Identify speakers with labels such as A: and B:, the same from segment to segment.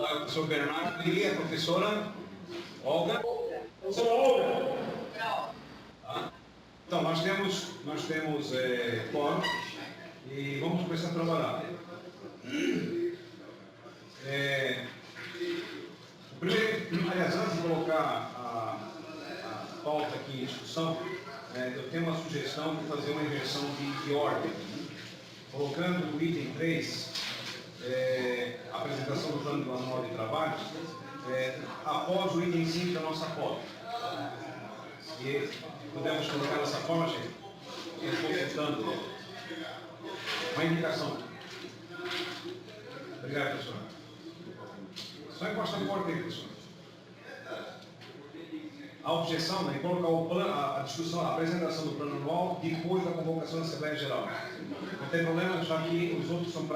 A: o professor Bernardo e a professora Olga.
B: Professora Olga.
A: Tá? Então, nós temos quórum e vamos começar a trabalhar. Aliás, antes de colocar a pauta aqui em discussão, eu tenho uma sugestão de fazer uma inversão de ordem. Colocando no item 3, a apresentação do plano anual de trabalho, após o item 5 da nossa pauta. E podemos colocar dessa forma, gente? Consultando uma indicação. Obrigado, professor. Só encostar a porta aí, professor. A objeção é colocar a discussão, a apresentação do plano anual depois da convocação da Assembleia Geral. Não tem problema, já que os outros são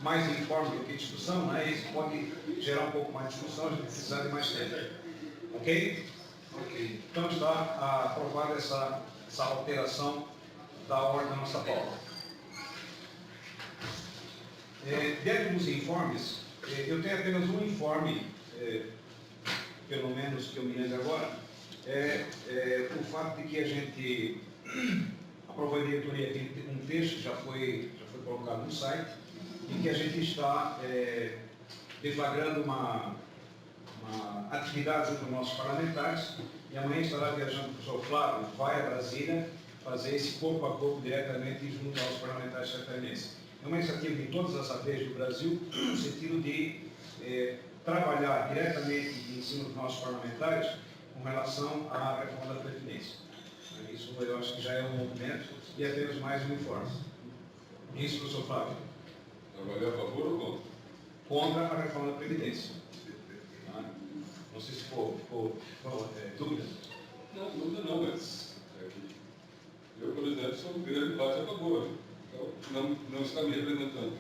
A: mais informes do que discussão, né? Isso pode gerar um pouco mais de discussão, a gente precisar de mais tempo. Ok? Ok. Então está aprovada essa alteração da ordem da nossa pauta. Dentro dos informes, eu tenho apenas um informe, pelo menos que eu me lembro agora, o fato de que a gente aprovou a diretoria, tem um texto que já foi colocado no site, e que a gente está deflagrando uma atividade junto aos nossos parlamentares, e amanhã estará viajando o professor Flávio, vai a Brasília, fazer esse corpo a corpo diretamente junto aos parlamentares catarinenses. É uma iniciativa de todas as APs do Brasil, no sentido de trabalhar diretamente em cima dos nossos parlamentares com relação à reforma da Previdência. Isso eu acho que já é um movimento e apenas mais um informe. Isso, professor Flávio.
C: Trabalhar a favor ou contra?
A: Contra a reforma da Previdência. Não sei se ficou dúvida.
C: Não, dúvida não, mas eu, por exemplo, sou um grande parte a favor. Então, não está me representando.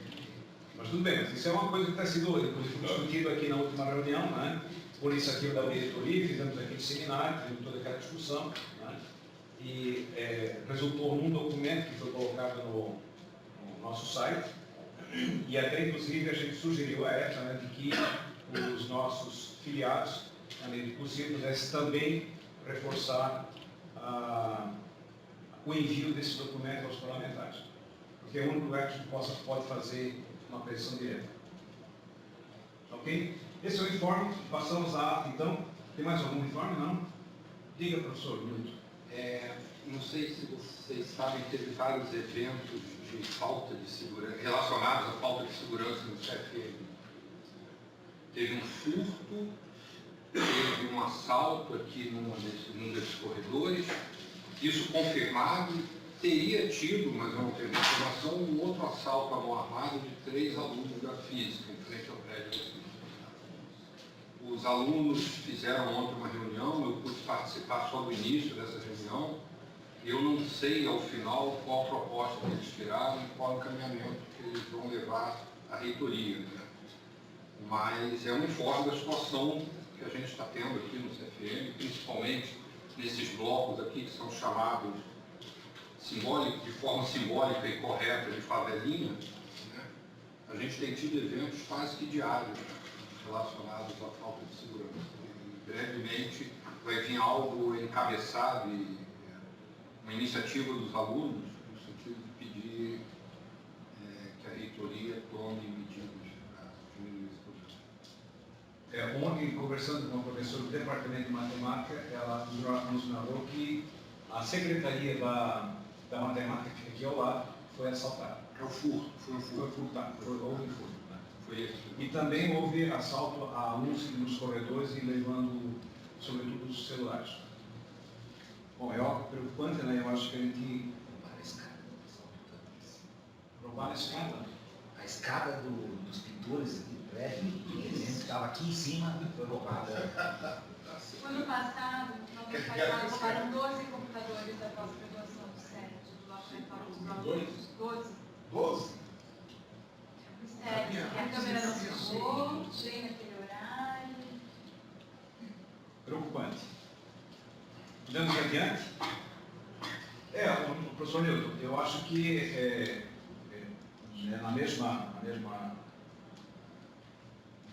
A: Mas tudo bem, mas isso é uma coisa que está sendo discutido aqui na última reunião, né? Por iniciativa da diretoria, fizemos aquele seminário, fizemos toda aquela discussão, né? E resultou num documento que foi colocado no nosso site, e até inclusive a gente sugeriu a ETA, né, de que os nossos filiados, na medida do possível, pudessem também reforçar o envio desse documento aos parlamentares. Porque é o único lugar que a gente pode fazer uma pressão direta. Ok? Esse é o informe. Passamos à ata, então. Tem mais algum informe? Não? Diga, professor Milton.
D: Não sei se vocês sabem, teve vários eventos de falta de segurança, relacionados à falta de segurança no CFM. Teve um furto, teve um assalto aqui num desses corredores, isso confirmado. Teria tido, mas eu não tenho informação, um outro assalto à mão armada de 3 alunos da física, em frente ao prédio da física. Os alunos fizeram ontem uma reunião, eu pude participar só do início dessa reunião. Eu não sei, ao final, qual proposta que eles tiraram e qual encaminhamento que eles vão levar à reitoria, né? Mas é um informe da situação que a gente está tendo aqui no CFM, principalmente nesses blocos aqui que são chamados de forma simbólica e correta de favelinha, né? A gente tem tido eventos quase que diários, né, relacionados à falta de segurança. E brevemente vai vir algo encabeçado e uma iniciativa dos alunos, no sentido de pedir que a reitoria tome medidas para diminuir esse problema.
A: Ontem, conversando com a professora do Departamento de Matemática, ela nos narrou que a secretaria da matemática que fica aqui ao lado foi assaltada.
D: Foi um furto.
A: Foi furtado, houve furto. Né?
D: Foi esse.
A: E também houve assalto a alunos nos corredores e levando, sobretudo, os celulares. Bom, é algo preocupante, né? Eu acho que a gente... Roubaram a escada.
E: A escada dos pintores aqui do prédio, que estava aqui em cima, foi roubada.
F: Ano passado, roubaram 12 computadores da pós-graduação do SED, do laboratório dos alunos. 12? O SED, a câmera não filmou, bem naquele horário.
A: Preocupante. Podemos ir adiante? Professor Nilton, eu acho que na mesma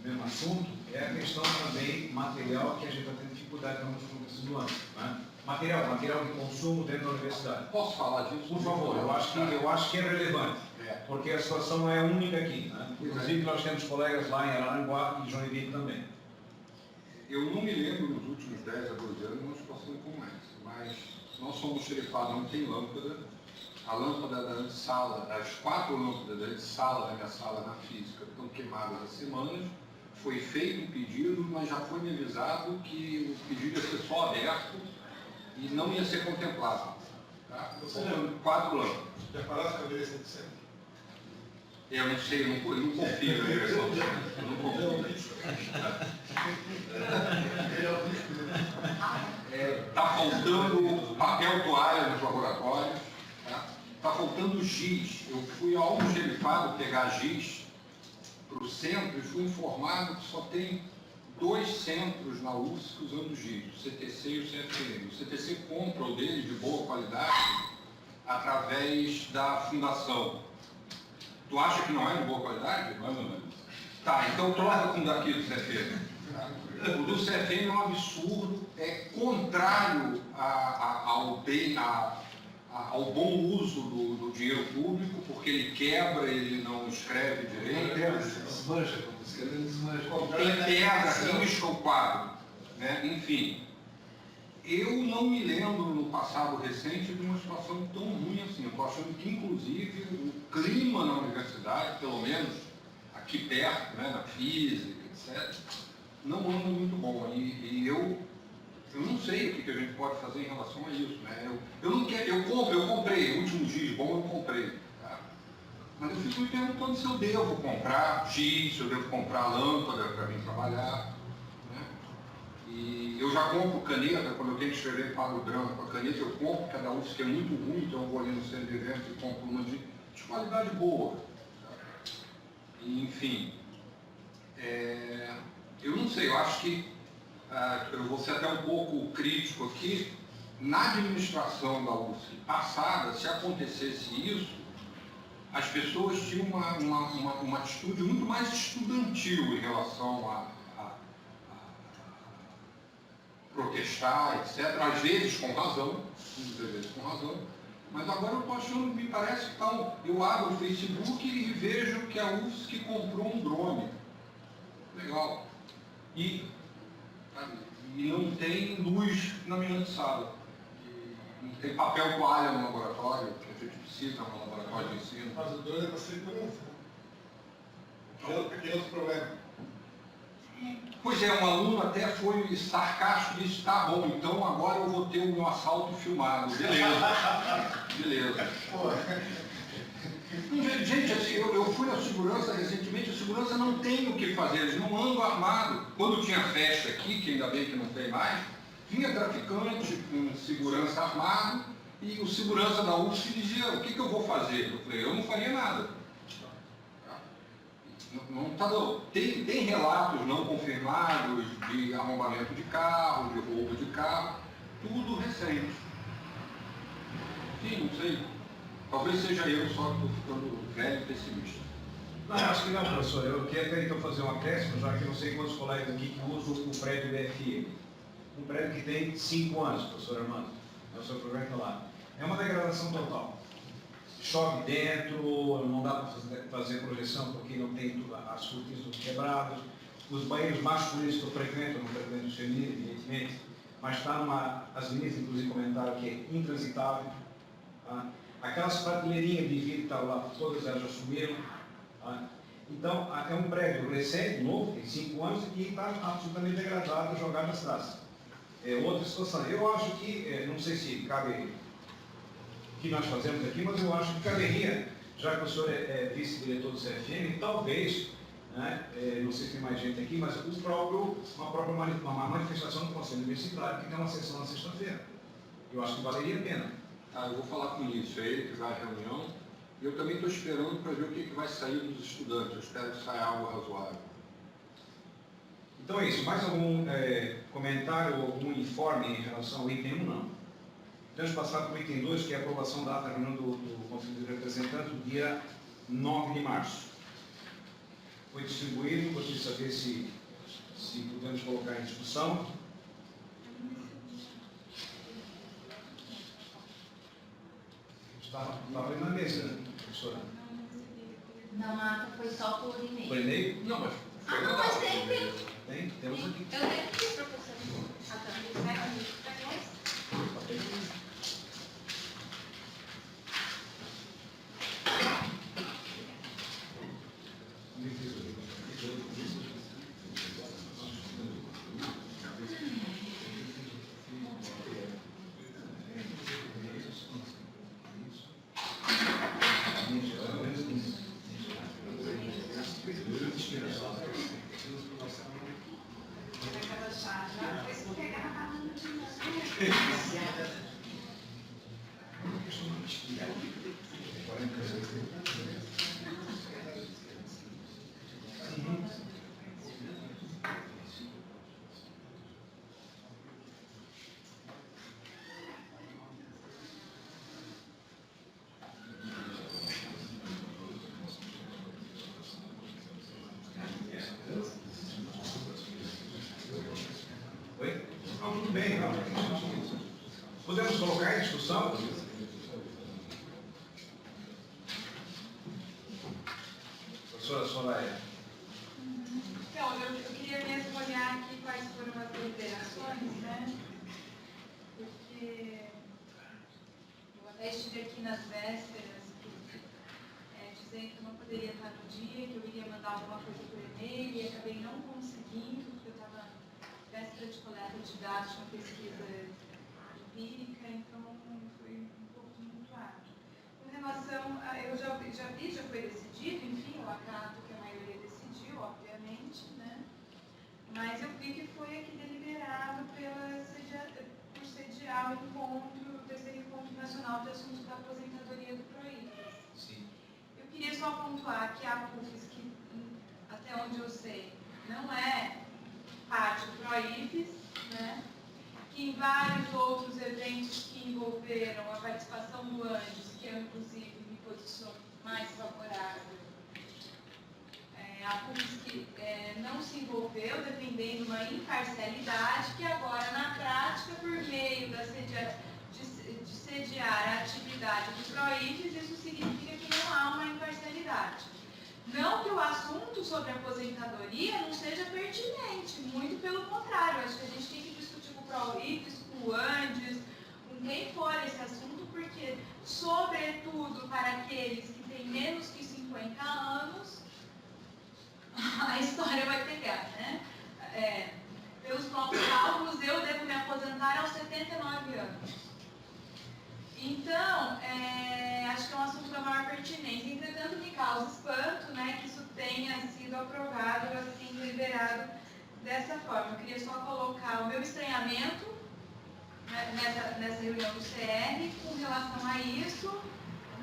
A: mesmo assunto, é a questão também material que a gente está tendo dificuldade nos começos do ano. Né? Material de consumo dentro da universidade.
D: Posso falar disso?
A: Por favor, eu acho que é relevante, porque a situação não é única aqui. Né? Inclusive, nós temos colegas lá em Araranguá e Joinville também.
D: Eu não me lembro nos últimos 10 a 12 anos uma situação como essa, mas nós somos xerifados, não tem lâmpada. A lâmpada da antessala, as 4 lâmpadas da antessala, da minha sala na física, estão queimadas há semanas. Foi feito um pedido, mas já foi me avisado que o pedido ia ser só aberto e não ia ser contemplado. Tá? Faltam 4 lâmpadas.
B: Já falasse com a direção do centro?
D: Eu não sei, eu não confio na direção do centro. Eu não confio. Está faltando papel toalha nos laboratórios. Está faltando giz. Eu fui ao xerifado pegar giz para o centro e fui informado que só tem 2 centros na UFSC usando giz, o CTC e o CFM. O CTC compra o dele de boa qualidade através da fundação. Tu acha que não é de boa qualidade?
C: Mais ou menos.
D: Tá, então troca com o daqui do CFM. O do CFM é um absurdo, é contrário ao bom uso do dinheiro público, porque ele quebra, ele não escreve direito.
E: Desmancha, como escreve, desmancha.
D: Tem pedra, risca o quadro. Né? Enfim, eu não me lembro no passado recente de uma situação tão ruim assim. Eu estou achando que, inclusive, o clima na universidade, pelo menos aqui perto, né, na física, etc., não anda muito bom. E eu não sei o que a gente pode fazer em relação a isso. Né? Eu comprei, o último giz bom eu comprei. Tá? Mas eu fico me perguntando se eu devo comprar giz, se eu devo comprar lâmpada para vir trabalhar. Né? E eu já compro caneta, quando eu tenho que escrever em quadro branco, a caneta eu compro, cada um diz que é muito ruim, então eu vou ali no centro de eventos e compro uma de qualidade boa. Tá? E, enfim, eu não sei, eu acho que eu vou ser até um pouco crítico aqui, na administração da UFSC passada, se acontecesse isso, as pessoas tinham uma atitude muito mais estudantil em relação a protestar, etc. Às vezes com razão, muitas vezes com razão, mas agora eu estou achando, me parece que eu abro o Facebook e vejo que a UFSC comprou um drone. Legal. E não tem luz na minha sala. Não tem papel toalha no laboratório, que a gente precisa no laboratório de ensino.
B: Mas o drone é para segurança. Que é outro problema.
D: Pois é, um aluno até foi sarcástico e disse, tá bom, então agora eu vou ter o meu assalto filmado. Beleza. Beleza. Gente, assim, eu fui na segurança recentemente, a segurança não tem o que fazer, eles não andam armados. Quando tinha festa aqui, que ainda bem que não tem mais, vinha traficante com segurança armado e o segurança da UFSC dizia, o que eu vou fazer? Eu falei, eu não faria nada. Tem relatos não confirmados de arrombamento de carro, de roubo de carro, tudo recente. Sim, não sei. Talvez seja eu só que estou ficando velho e pessimista.
A: Não, acho que não, professor. Eu quero até então fazer um acréscimo, já que eu não sei quantos colegas aqui que usam o prédio do FM. Um prédio que tem 5 anos, professor Armando. É o seu programa lá. É uma degradação total. Chove dentro, não dá para fazer projeção porque não tem as cortinas quebradas. Os banheiros masculinos que eu frequento, não frequento os femininos, evidentemente, mas está as meninas, inclusive, comentaram que é intransitável. Tá? Aquelas prateleirinhas de vidro que estavam lá, todas elas já sumiram. Tá? Então, é um prédio recente, novo, tem 5 anos, e está absolutamente degradado, jogado nas praças. É outra situação. Eu acho que, não sei se cabe o que nós fazemos aqui, mas eu acho que caberia, já que o senhor é vice-diretor do CFM, talvez, né, não sei se tem mais gente aqui, mas uma manifestação do Conselho Universitário que tem uma sessão na sexta-feira. Eu acho que valeria a pena.
D: Eu vou falar com o Nício, é ele que vai à reunião, e eu também estou esperando para ver o que vai sair dos estudantes. Eu espero que saia algo razoável.
A: Então é isso. Mais algum comentário ou algum informe em relação ao item 1? Não. Temos passado para o item 2, que é a aprovação da ata da reunião do Conselho de Representantes, do dia 9 de março. foi distribuído, gostaria de saber se podemos colocar em discussão. Estava aí na mesa, professora.
G: Não, a ata foi só por e-mail.
A: Por e-mail? Não, mas foi
G: Não, mas tem.
A: Tem? Temos aqui.
G: Eu tenho aqui, professor.
F: Ah, tá. Pega esse. Oi? Não, tudo bem, não. Podemos colocar em discussão? Professora Soraya. Então, eu queria mesmo olhar aqui quais foram as deliberações, né? Porque eu até estive aqui nas vésperas dizendo que eu não poderia estar no dia, que eu iria mandar alguma coisa por e-mail e acabei não conseguindo, porque eu estava véspera de coleta de dados, uma pesquisa empírica, então foi um pouco tumultuado. Com relação a, eu já foi decidido, enfim, eu acato que a maioria decidiu, obviamente, né? Mas eu vi que foi aqui deliberado por sediar o encontro, o terceiro encontro nacional de assuntos da aposentadoria do PROIFES.
A: Sim.
F: Eu queria só pontuar que a PUFES, que até onde eu sei, não é parte do PROIFES, né? Que em vários outros eventos que envolveram a participação do Andes, que eu inclusive me posiciono mais favorável, a PUFES que não se envolveu defendendo uma imparcialidade que agora, na prática, por meio de sediar a atividade do PROIFES, isso significa que não há uma imparcialidade. Não que o assunto sobre aposentadoria não seja pertinente, muito pelo contrário, acho que a gente tem que discutir com o PROIFES, com o Andes, com quem for esse assunto, porque, sobretudo para aqueles que têm menos que 50 anos, a história vai pegar, né? Pelos próprios cálculos, eu devo me aposentar aos 79 anos. Então, acho que é um assunto da maior pertinência. Entretanto, me causa espanto, né, que isso tenha sido aprovado, assim, deliberado dessa forma. Eu queria só colocar o meu estranhamento, né, nessa reunião do CR com relação a isso,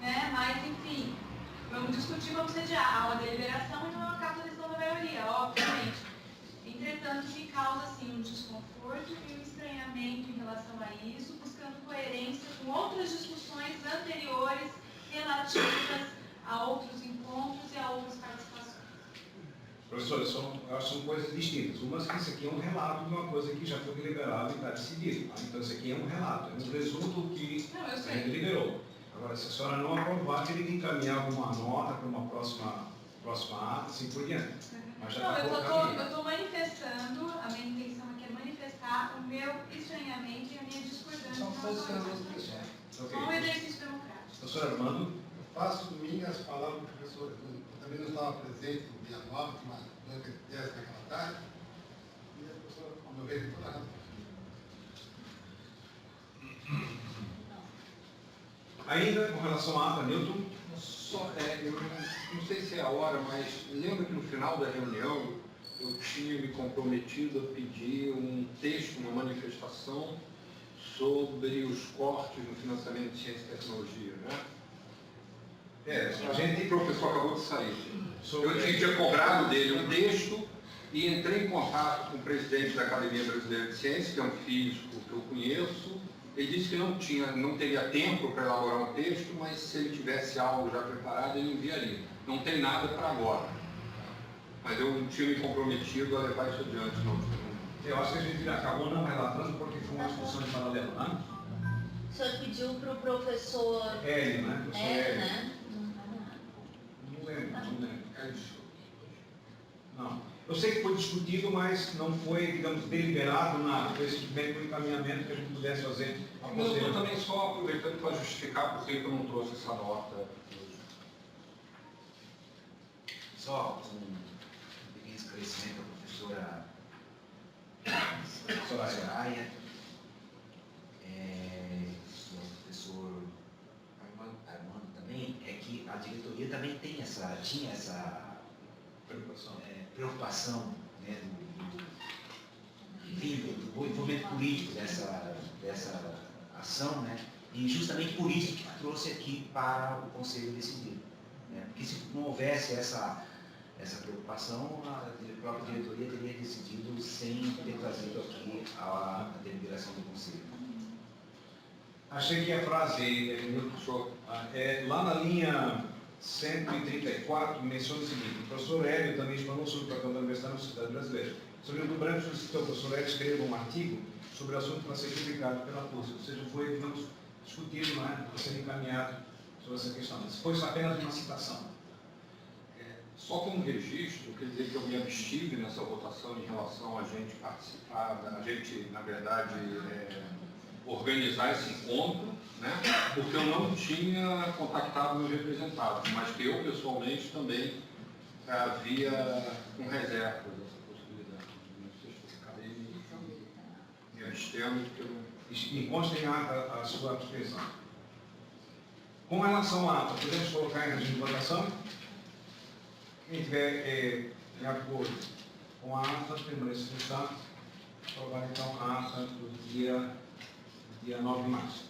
F: né, mas, enfim, vamos discutir, vamos sediar. Há uma deliberação e não é uma carta de decisão da maioria, obviamente. Entretanto, me causa, assim, um desconforto e um estranhamento em relação a isso, buscando coerência com outras discussões anteriores relativas a outros encontros e a outras participações.
A: Professora, eu acho que são coisas distintas. Uma é que isso aqui é um relato de uma coisa que já foi deliberada e está decidida. Então, isso aqui é um relato, é um resumo do que a gente deliberou. Agora, se a senhora não aprovar, teria que encaminhar alguma nota para uma próxima ata, assim por diante. Mas já
F: não,
A: está
F: eu estou manifestando, a minha intenção aqui é manifestar o meu estranhamento e a minha discordância. Só um exercício democrático.
A: Professor Armando.
B: Eu faço minhas palavras do professor. Eu também não estava presente no dia 9, que uma noite de tese naquela tarde. E a professora, ao meu ver, tem toda a razão.
A: Ainda com relação à ata, Newton.
D: Eu não sei se é a hora, mas lembra que no final da reunião eu tinha me comprometido a pedir um texto, uma manifestação sobre os cortes no financiamento de ciência e tecnologia, né? O professor acabou de sair. Eu tinha cobrado dele um texto e entrei em contato com o presidente da Academia Brasileira de Ciências, que é um físico que eu conheço. Ele disse que não teria tempo para elaborar um texto, mas se ele tivesse algo já preparado, ele enviaria. Não tem nada para agora. Mas eu tinha me comprometido a levar isso adiante no último.
A: Eu acho que a gente acabou não relatando porque foi uma discussão em paralelo, né?
G: O senhor pediu para o professor
A: Hélio, né? Professor Hélio.
G: né?
A: Não lembro. Não. Eu sei que foi discutido, mas não foi, digamos, deliberado nada. Foi simplesmente um encaminhamento que a gente pudesse fazer a
D: Eu
A: posteriori.
D: estou também só aproveitando para justificar por que eu não trouxe essa nota hoje.
E: Só um pequeno esclarecimento à professora Soraya, o professor Armando também, é que a diretoria também tinha essa preocupação, né, do envolvimento político dessa ação, né, e justamente por isso que trouxe aqui para o Conselho decidir. Né, porque se não houvesse essa preocupação, a própria diretoria teria decidido sem ter trazido aqui a deliberação do Conselho.
A: Achei que a frase, lá na linha 134, menciona o seguinte: o professor Hélio também explanou sobre o papel da Universidade na sociedade brasileira. O Sr. Hildo Branco solicitou ao professor Hélio escrever um artigo sobre o assunto para ser publicado pela PUSC, ou seja, foi, digamos, discutido, né, para ser encaminhado sobre essa questão. Mas foi apenas uma citação.
D: Só como registro, quer dizer que eu me abstive nessa votação em relação a gente participar, a gente, na verdade, organizar esse encontro, né? Porque eu não tinha contactado meus representados, mas que eu, pessoalmente, também havia com reservas essa possibilidade. Não sei se eu acabei me abstendo, porque eu não...
A: E consta em ata a sua abstenção. Com relação à ata, podemos colocar em regime de votação? Quem tiver de acordo com a ata, permaneça sentado. Aprovar então a ata do dia 9 de março.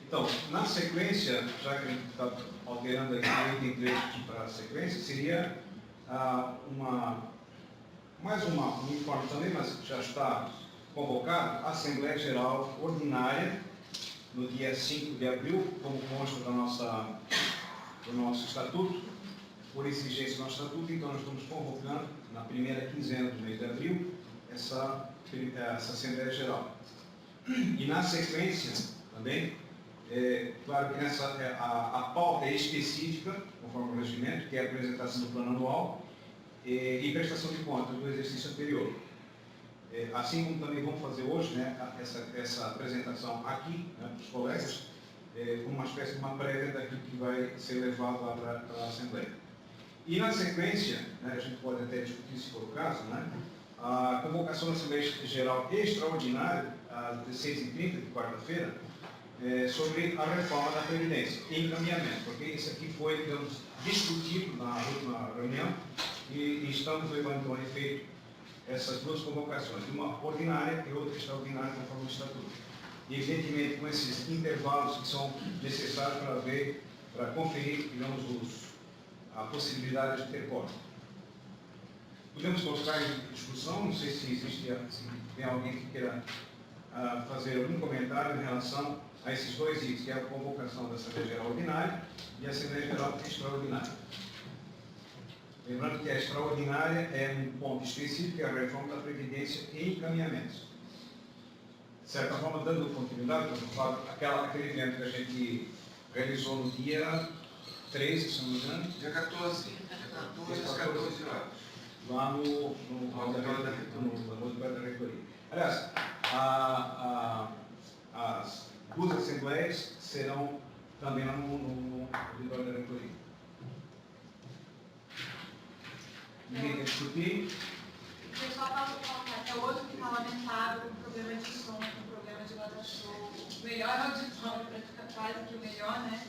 A: Então, na sequência, já que a gente está alterando aqui o item 3 para a sequência, seria mais um informe também, mas já está convocado, a Assembleia Geral Ordinária, no dia 5 de abril, como consta do nosso estatuto, por exigência do nosso estatuto, então nós estamos convocando, na primeira quinzena do mês de abril, essa Assembleia Geral. E na sequência, também, claro que a pauta é específica, conforme o regimento, que é a apresentação do plano anual e prestação de contas do exercício anterior. Assim como também vamos fazer hoje, né, essa apresentação aqui, né, para os colegas, como uma espécie de uma prévia daquilo que vai ser levado lá para a Assembleia. E na sequência, né, a gente pode até discutir se for o caso, né, a convocação da Assembleia Geral Extraordinária, às 16h30 de quarta-feira, sobre a reforma da Previdência, em encaminhamento, porque isso aqui foi, digamos, discutido na última reunião e estamos levando então a efeito essas duas convocações, uma ordinária e outra extraordinária, conforme o Estatuto. E, evidentemente, com esses intervalos que são necessários para conferir, digamos, a possibilidade de ter quórum. Podemos colocar em discussão, não sei se tem alguém que queira fazer algum comentário em relação a esses dois itens, que é a convocação da Assembleia Geral Ordinária e a Assembleia Geral Extraordinária. Lembrando que a extraordinária é um ponto específico, que é a reforma da Previdência e encaminhamentos. De certa forma, dando continuidade, aquele evento que a gente realizou no dia 13, se não me engano.
H: Dia 14. Às 14 horas.
A: Lá no auditório da reitoria. Aliás, as duas assembleias serão também lá no auditório da reitoria. Ninguém quer discutir?
F: O pessoal está colocando, é outro que está lamentado com problema de som, com problema de guarda-show. O melhor auditório, quase que o melhor, né?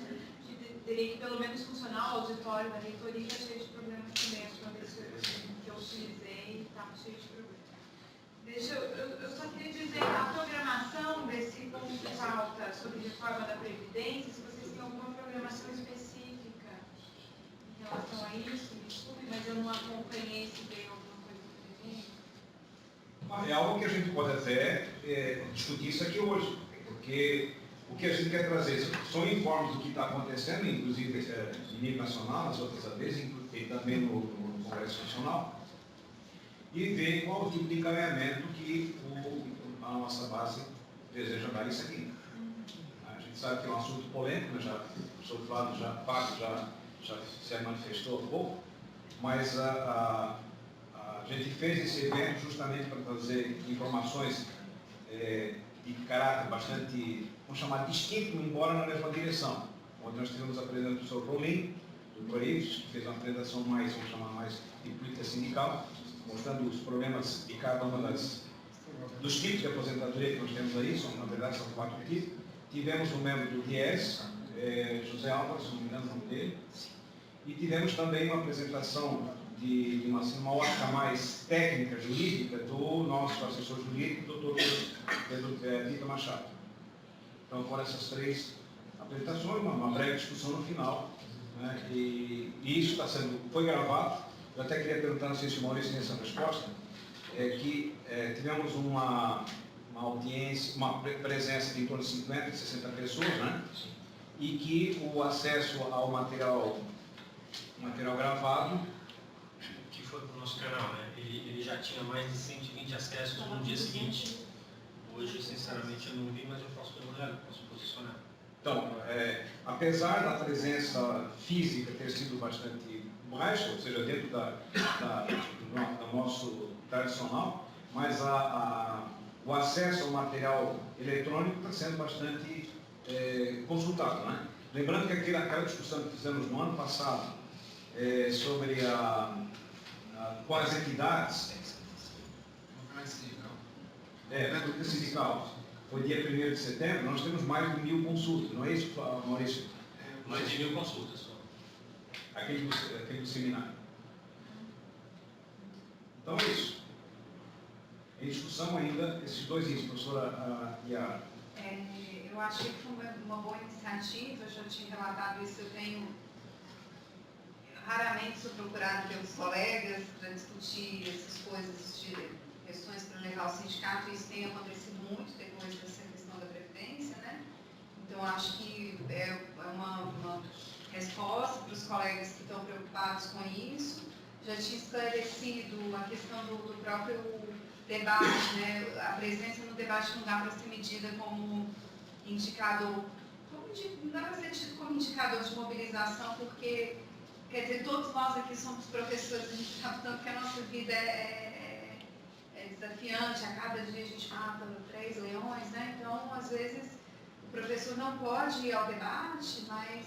F: Que teria que pelo menos funcionar o auditório da reitoria, cheio de problemas também. Uma vez que eu utilizei, estava cheio de problemas. Eu só queria dizer a programação desse ponto de pauta sobre reforma da Previdência, se vocês têm alguma programação específica em relação a isso, me desculpe, mas eu não acompanhei se veio alguma coisa do evento.
A: É algo que a gente pode até discutir isso aqui hoje, porque o que a gente quer trazer são informes do que está acontecendo, inclusive em nível nacional, nas outras ADs, e também no Congresso Nacional, e ver qual o tipo de encaminhamento que a nossa base deseja dar isso aqui. A gente sabe que é um assunto polêmico, né? O professor Flávio já se manifestou há pouco, mas a gente fez esse evento justamente para trazer informações de caráter bastante, vamos chamar, distinto, embora na mesma direção. Onde nós tivemos a presença do professor Rolim, do Correios, que fez uma apresentação mais, vamos chamar, mais de política sindical, mostrando os problemas de cada uma dos tipos de aposentadoria que nós temos aí, na verdade são 4 tipos. Tivemos um membro do DIES, José Álvares, se não me engano o nome dele, e tivemos também uma apresentação de uma ótica mais técnica, jurídica, do nosso assessor jurídico, doutor Pedro Vitor Machado. Então foram essas 3 apresentações, uma breve discussão no final, né? E isso foi gravado. Eu até queria perguntar, não sei se o Maurício tem essa resposta, que tivemos uma audiência, uma presença de em torno de 50, 60 pessoas, né? E que o acesso ao material gravado,
I: que foi para o nosso canal, né? Ele já tinha mais de 120 acessos no dia seguinte. Hoje, sinceramente, eu não vi, mas eu posso olhar, posso posicionar.
A: Então, apesar da presença física ter sido bastante baixa, ou seja, dentro do nosso tradicional, mas o acesso ao material eletrônico está sendo bastante consultado, né? Lembrando que aquela discussão que fizemos no ano passado sobre com as entidades, do sindical, foi dia 1º de setembro, nós temos mais de 1000 consultas, não é isso, Maurício?
I: Mais de 1000 consultas só.
A: Aquele do seminário. Então é isso. Em discussão ainda, esses 2 itens, professora Yara.
F: Eu achei que foi uma boa iniciativa, eu já tinha relatado isso, raramente sou procurada pelos colegas para discutir essas coisas de questões para levar o sindicato, e isso tem acontecido muito depois dessa questão da Previdência, né? Então, acho que é uma resposta para os colegas que estão preocupados com isso. Já tinha esclarecido a questão do próprio debate, né? A presença no debate não dá para ser medida como indicador, não dá para ser tido como indicador de mobilização, porque, quer dizer, todos nós aqui somos professores, a gente sabe tanto que a nossa vida é desafiante, a cada dia a gente mata 3 leões, né? Então, às vezes, o professor não pode ir ao debate, mas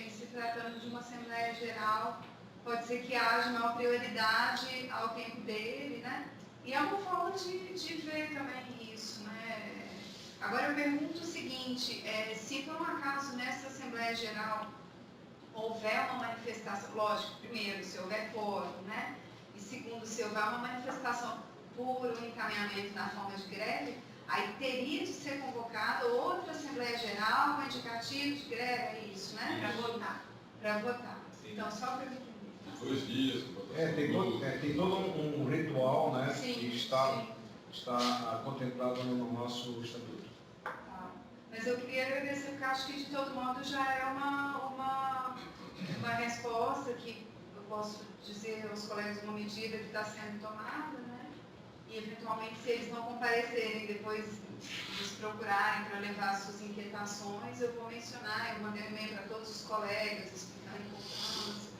F: se tratando de uma Assembleia Geral, pode ser que haja maior prioridade ao tempo dele, né? E é uma forma de ver também isso, né? Agora eu pergunto o seguinte, se por um acaso nessa Assembleia Geral houver uma manifestação, lógico, primeiro, se houver quórum, né? E segundo, se houver uma manifestação por um encaminhamento na forma de greve, aí teria de ser convocada outra Assembleia Geral com indicativo de greve, é isso, né? Para votar. Então, só para eu entender.
C: 2 dias.
A: Tem todo um ritual, né?
F: Sim,
A: que está contemplado no nosso estatuto.
F: Tá. Mas eu queria agradecer, porque acho que de todo modo já é uma resposta que eu posso dizer aos colegas uma medida que está sendo tomada, né? E eventualmente, se eles não comparecerem depois nos procurarem para levar as suas inquietações, eu vou mencionar, eu mandei um e-mail para todos os colegas explicando a importância,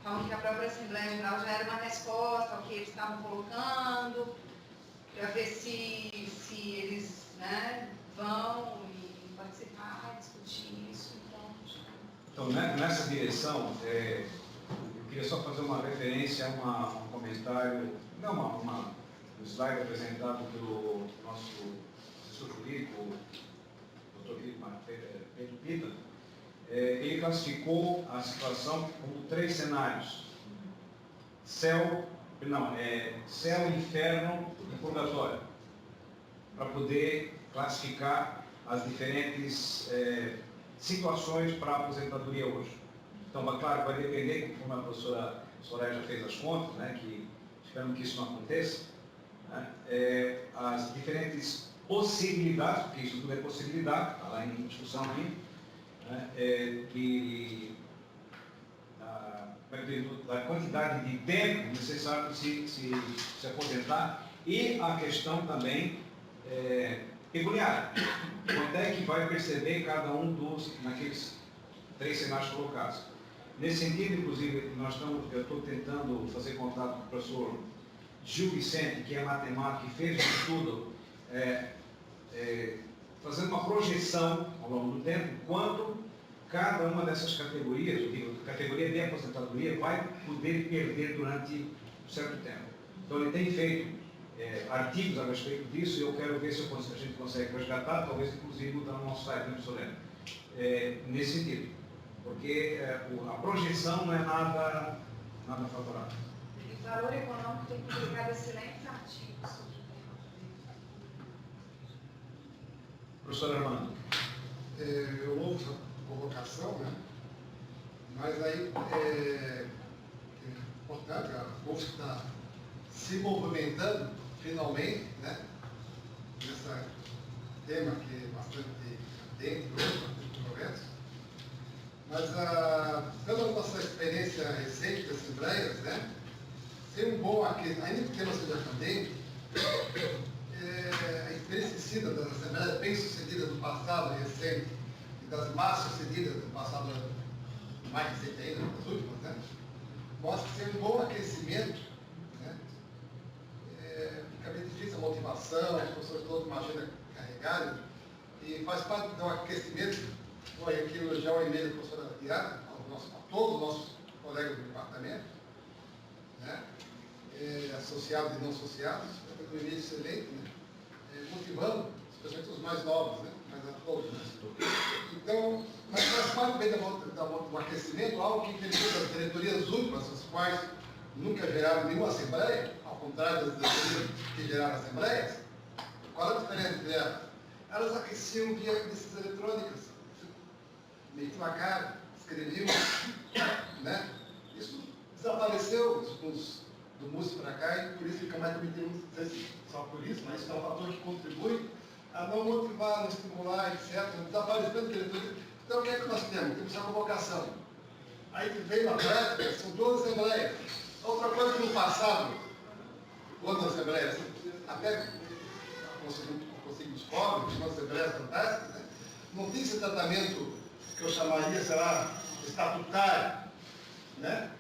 F: falando que a própria Assembleia Geral já era uma resposta ao que eles estavam colocando, para ver se eles, né, vão participar, discutir isso.
A: Então, nessa direção, eu queria só fazer uma referência a um comentário, um slide apresentado pelo nosso assessor jurídico, o Dr. Pedro Pita. Ele classificou a situação como 3 cenários: céu, inferno e purgatório, para poder classificar as diferentes situações para a aposentadoria hoje. Então, claro, vai depender, como a professora Soraya já fez as contas, né, que esperamos que isso não aconteça, né, as diferentes possibilidades, porque isso tudo é possibilidade, está lá em discussão ainda, né, da quantidade de tempo necessário para se aposentar e a questão também pecuniária. Quanto é que vai perceber cada um naqueles 3 cenários colocados. Nesse sentido, inclusive, eu estou tentando fazer contato com o professor Gil Vicente, que é matemático e fez um estudo fazendo uma projeção ao longo do tempo, quanto cada uma dessas categorias, eu digo, categoria de aposentadoria, vai poder perder durante um certo tempo. Então, ele tem feito artigos a respeito disso e eu quero ver se a gente consegue resgatar, talvez inclusive botar no nosso site, né, professor Leno? Nesse sentido, porque a projeção não é nada favorável.
F: O Valor Econômico tem publicado excelentes artigos sobre o tema.
A: Professor Armando.
B: Eu ouço a convocação, né? Mas aí é importante, a bolsa está se movimentando finalmente, né? Nesse tema que é bastante ardente, bastante controverso. Mas, pela nossa experiência recente das assembleias, né? Tem um bom, ainda que o tema seja acadêmico, a experiência sucedida das assembleias bem-sucedidas do passado recente e das más-sucedidas do passado mais recente ainda, das últimas, né? Mostra que tem um bom aquecimento, né? Fica bem difícil a motivação, as pessoas todas uma agenda carregada, e faz parte do aquecimento. Foi aqui elogiar o e-mail da professora Diana, a todos os nossos colegas do departamento, né? Associados e não associados, um e-mail excelente, né? Motivando, especialmente os mais novos, né? Mas a todos. Né? Então, mas faz parte bem do aquecimento, algo que infelizmente as diretorias últimas, as quais nunca geraram nenhuma assembleia, ao contrário das diretorias que geraram assembleias. Qual é a diferença delas? Elas aqueciam via decisões eletrônicas. Metiam na cara, escreviam, né? Isso desapareceu do MUSE para cá e por isso fica mais permitido, não sei se só por isso, mas isso é um fator que contribui a não motivar, não estimular, etc. Desaparecendo diretor. Então, o que é que nós temos? Temos a convocação. Aí veio na prática, são 12 assembleias. Outra coisa que no passado, outras assembleias, até conseguimos pobres, umas assembleias fantásticas, né? Não tinha esse tratamento que eu chamaria, sei lá, estatutário, né?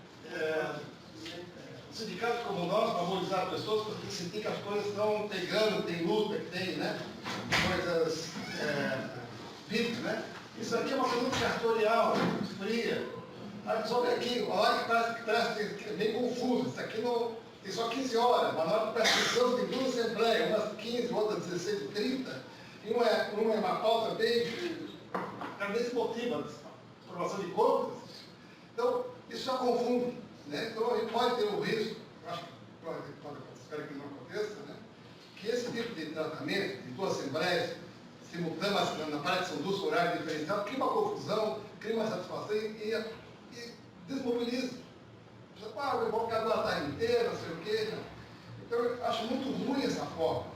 B: Sindicatos como nós, para mobilizar pessoas, porque sentir que as coisas estão pegando, tem luta, que tem, né? Coisas vivas, né? Isso aqui é uma coisa muito cartorial, fria. A pessoa vem aqui, uma hora que parece que é bem confuso. Isso aqui não, tem só 15 horas, mas na hora que presta atenção tem 2 assembleias, umas 15, outras 16 e 30, e uma é uma pauta bem desmotiva, aprovação de contas. Então, isso já confunde, né? Então, a gente pode ter o risco, acho que espero que não aconteça, né? Que esse tipo de tratamento, de 2 assembleias, simultâneas, na prática são 2 horários diferenciados, cria uma confusão, cria uma satisfação e desmobiliza. Eu vou ficar a tarde inteira, não sei o quê. Né? Então, eu acho muito ruim essa forma.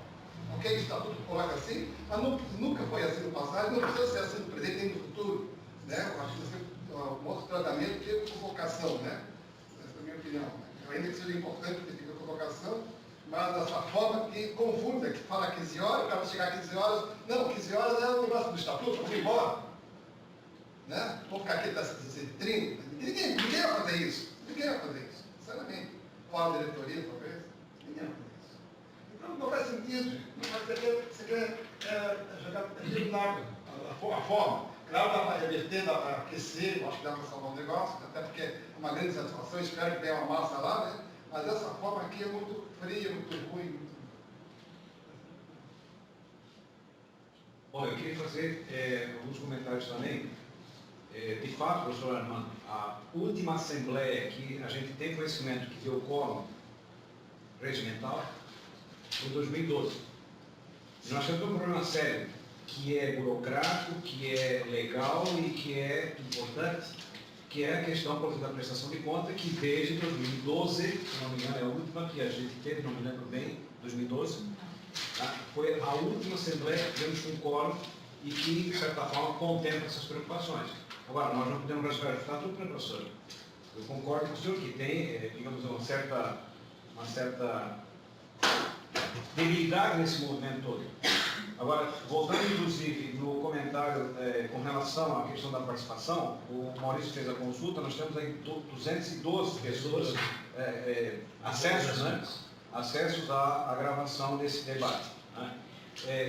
B: Ok, o estatuto coloca assim, mas nunca foi assim no passado, não precisa ser assim no presente nem no futuro. Né? Eu acho que você um outro tratamento que convocação, né? Essa é a minha opinião. Né? Ainda que seja importante que tenha convocação, mas dessa forma que confunda, que fala 15 horas, o cara vai chegar a 15 horas, não, 15 horas é o negócio do estatuto, vamos embora. Né? Vou ficar aqui das 16h30. Ninguém vai fazer isso. Ninguém vai fazer isso, sinceramente. Fora da diretoria, talvez. Ninguém vai fazer isso. Então não faz sentido. Você quer jogar tiro na água. A forma. Claro, dá para reverter, dá para aquecer, acho que dá para salvar o negócio, até porque é uma grande satisfação, espero que tenha uma massa lá, né? Mas dessa forma aqui é muito fria, muito ruim. Muito...
A: Bom, eu queria fazer alguns comentários também. De fato, professor Armando, a última assembleia que a gente tem conhecimento que deu quórum regimental foi em 2012. E nós temos um problema sério, que é burocrático, que é legal e que é importante, que é a questão da prestação de conta, que desde 2012, se não me engano é a última que a gente teve, não me lembro bem, 2012, tá? Foi a última assembleia que tivemos com quórum e que, de certa forma, contempla essas preocupações. Agora, nós não podemos rasgar o estatuto, né, professor? Eu concordo com o senhor que tem, digamos, uma certa debilidade nesse movimento todo. Agora, voltando inclusive no comentário com relação à questão da participação, o Maurício fez a consulta, nós temos aí 212 pessoas acessos à gravação desse debate. Né?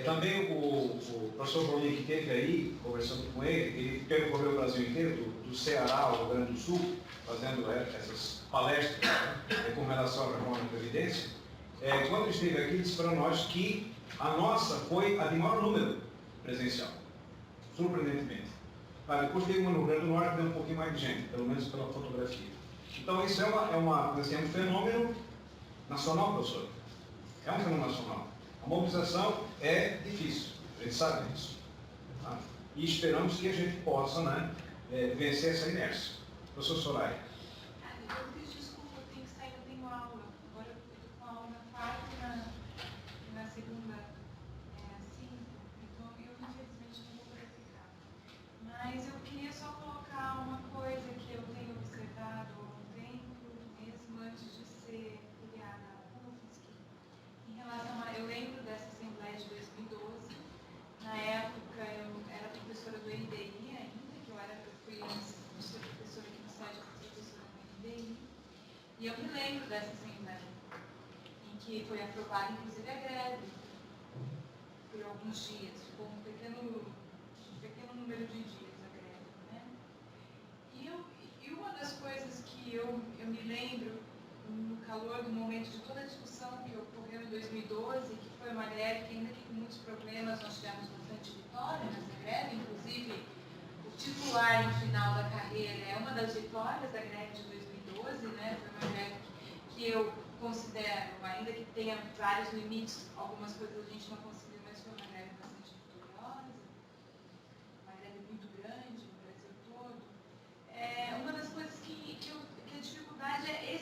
A: Também o professor Paulinho, que esteve aí, conversando com ele percorreu o Brasil inteiro, do Ceará ao Rio Grande do Sul, fazendo essas palestras com relação à reforma da Previdência. Quando ele esteve aqui, disse para nós que a nossa foi a de maior número presencial, surpreendentemente. Depois teve uma no Rio Grande do Norte, deu um pouquinho mais de gente, pelo menos pela fotografia. Então isso é um fenômeno nacional, professor. É um fenômeno nacional. A mobilização é difícil, a gente sabe disso. Tá? E esperamos que a gente possa, né, vencer essa inércia. Professor Soraya.
F: Eu fiz desculpa, eu tenho que sair, eu tenho aula. Agora eu estou com aula na quarta e na segunda assim. Então eu infelizmente não vou poder ficar. Mas eu queria só colocar uma coisa que eu tenho observado há um tempo, mesmo antes de ser filiada à UFSC, em relação a, eu lembro dessa Assembleia de 2012, na época eu era professora do NDI ainda, que eu fui professora aqui no site, professora do NDI, e eu me lembro dessa Assembleia, em que foi aprovada inclusive a greve, por alguns dias, ficou um pequeno número de dias a greve, né? E uma das coisas que eu me lembro, no calor do momento de toda a discussão que ocorreu em 2012, que foi uma greve que, ainda que com muitos problemas, nós tivemos bastante vitória nessa greve, inclusive o titular no final da carreira é uma das vitórias da greve de 2012, né? Foi uma greve que eu considero, ainda que tenha vários limites, algumas coisas a gente não conseguiu, mas foi uma greve bastante vitoriosa, uma greve muito grande no Brasil todo. Uma das coisas que a dificuldade é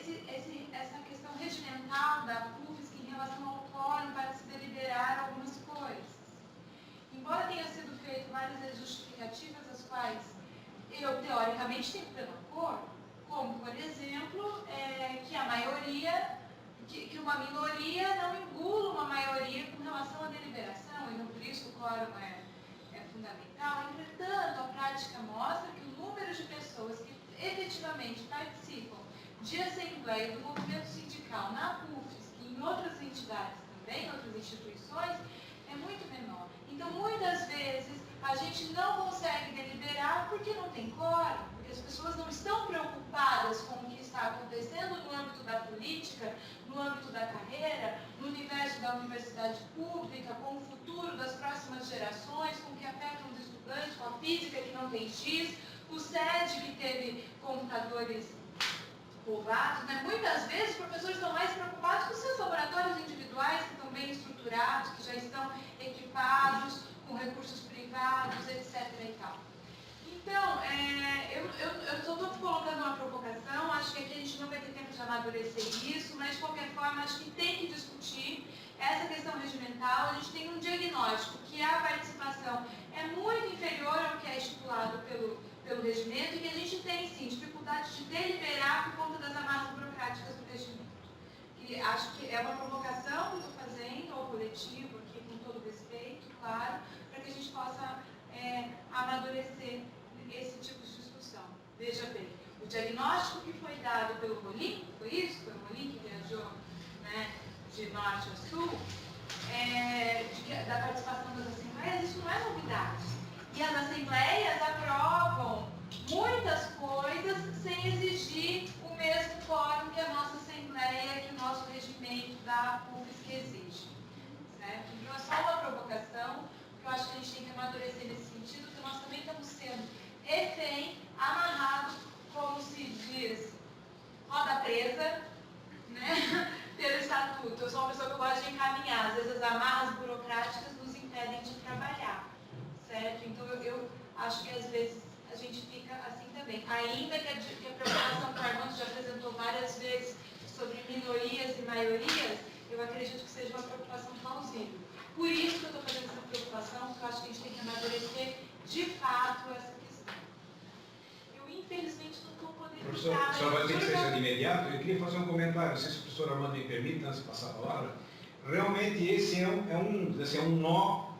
F: essa questão regimental da UFSC em relação ao quórum para se deliberar algumas coisas. Embora tenha sido feito várias justificativas, as quais eu, teoricamente, tenho pleno acordo, como, por exemplo, que a maioria, que uma minoria não engula uma maioria com relação à deliberação, e não por isso o quórum é fundamental. Entretanto, a prática mostra que o número de pessoas que efetivamente participam de assembleia do movimento sindical na UFSC e em outras entidades também, outras instituições, é muito menor. Então, muitas vezes, a gente não consegue deliberar porque não tem quórum, porque as pessoas não estão preocupadas com o que está acontecendo no âmbito da política, no âmbito da carreira, no universo da universidade pública, com o futuro das próximas gerações, com o que afeta os estudantes, com a física que não tem X, o SED que teve computadores roubados, né? Muitas vezes os professores estão mais preocupados com seus laboratórios individuais, que estão bem estruturados, que já estão equipados, com recursos privados, etc. e tal. Então, eu só estou colocando uma provocação, acho que aqui a gente não vai ter tempo de amadurecer isso, mas de qualquer forma acho que tem que discutir essa questão regimental. A gente tem um diagnóstico que a participação é muito inferior ao que é estipulado pelo regimento e que a gente tem, sim, dificuldade de deliberar por conta das amarras burocráticas do regimento. E acho que é uma provocação que eu estou fazendo ao coletivo aqui, com todo respeito, claro, para que a gente possa amadurecer esse tipo de discussão. Veja bem, o diagnóstico que foi dado pelo Rolim, foi isso? Foi o Rolim que viajou, né, de norte a sul, da participação das assembleias, isso não é novidade. E as assembleias aprovam muitas coisas sem exigir o mesmo quórum que a nossa assembleia, que o nosso regimento da UFSC exige. Certo? Então é só uma provocação, porque eu acho que a gente tem que amadurecer nesse sentido, que nós também estamos sendo refém, amarrados, como se diz, roda presa, né? Pelo estatuto. Eu sou uma pessoa que gosta de encaminhar, às vezes as amarras burocráticas nos impedem de trabalhar. Certo? Então, eu acho que às vezes a gente fica assim também. Ainda que a preocupação que o Armando já apresentou várias vezes sobre minorias e maiorias, eu acredito que seja uma preocupação plausível. Por isso que eu estou fazendo essa preocupação, porque eu acho que a gente tem que amadurecer de fato essa questão. Eu, infelizmente, não estou podendo
A: professor, a senhora vai ter que ser de imediato. Eu queria fazer um comentário, não sei se o professor Armando me permite, antes de passar a palavra. Realmente esse é um nó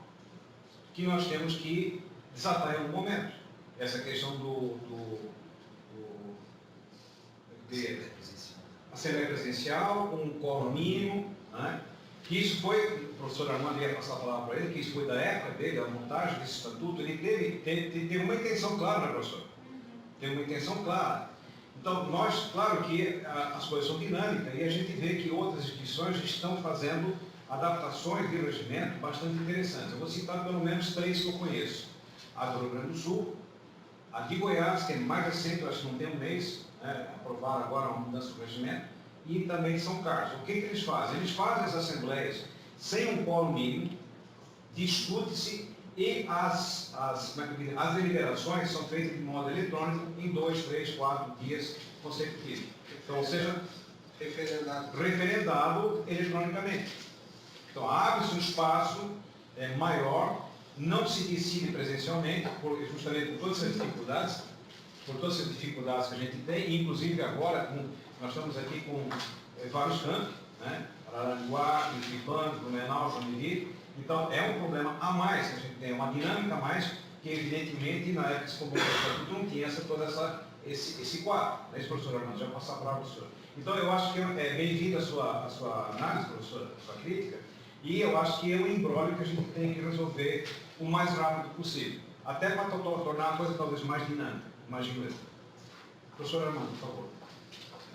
A: que nós temos que desatar em algum momento. Essa questão de assembleia presencial, um quórum mínimo, né? Que isso foi, o professor Armando ia passar a palavra para ele, que isso foi da época dele, a montagem desse estatuto, ele teve uma intenção clara, né, professor? Tem uma intenção clara. Então, nós, claro que as coisas são dinâmicas e a gente vê que outras instituições estão fazendo adaptações de regimento bastante interessantes. Eu vou citar pelo menos 3 que eu conheço. A do Rio Grande do Sul, a de Goiás, que é mais recente, eu acho que não tem um mês, né, aprovaram agora uma mudança do regimento, e também São Carlos. O que eles fazem? Eles fazem as assembleias sem um quórum mínimo, discute-se e as deliberações são feitas de modo eletrônico em 2, 3, 4 dias consecutivos. Então, ou seja, referendado eletronicamente. Então, abre-se um espaço maior, não se decide presencialmente, justamente por todas essas dificuldades que a gente tem, inclusive agora, nós estamos aqui com vários campos, né? Araranguá, Itipã, Blumenau, Joinville. Então, é um problema a mais que a gente tem, uma dinâmica a mais, que evidentemente na época que se convocou o estatuto não tinha esse quadro. É isso, professor Armando, já passar para o professor. Então, eu acho que é bem-vinda a sua análise, professor, a sua crítica, e eu acho que é um imbróglio que a gente tem que resolver o mais rápido possível, até para tornar a coisa talvez mais dinâmica, mais inglesa. Professor Armando, por favor.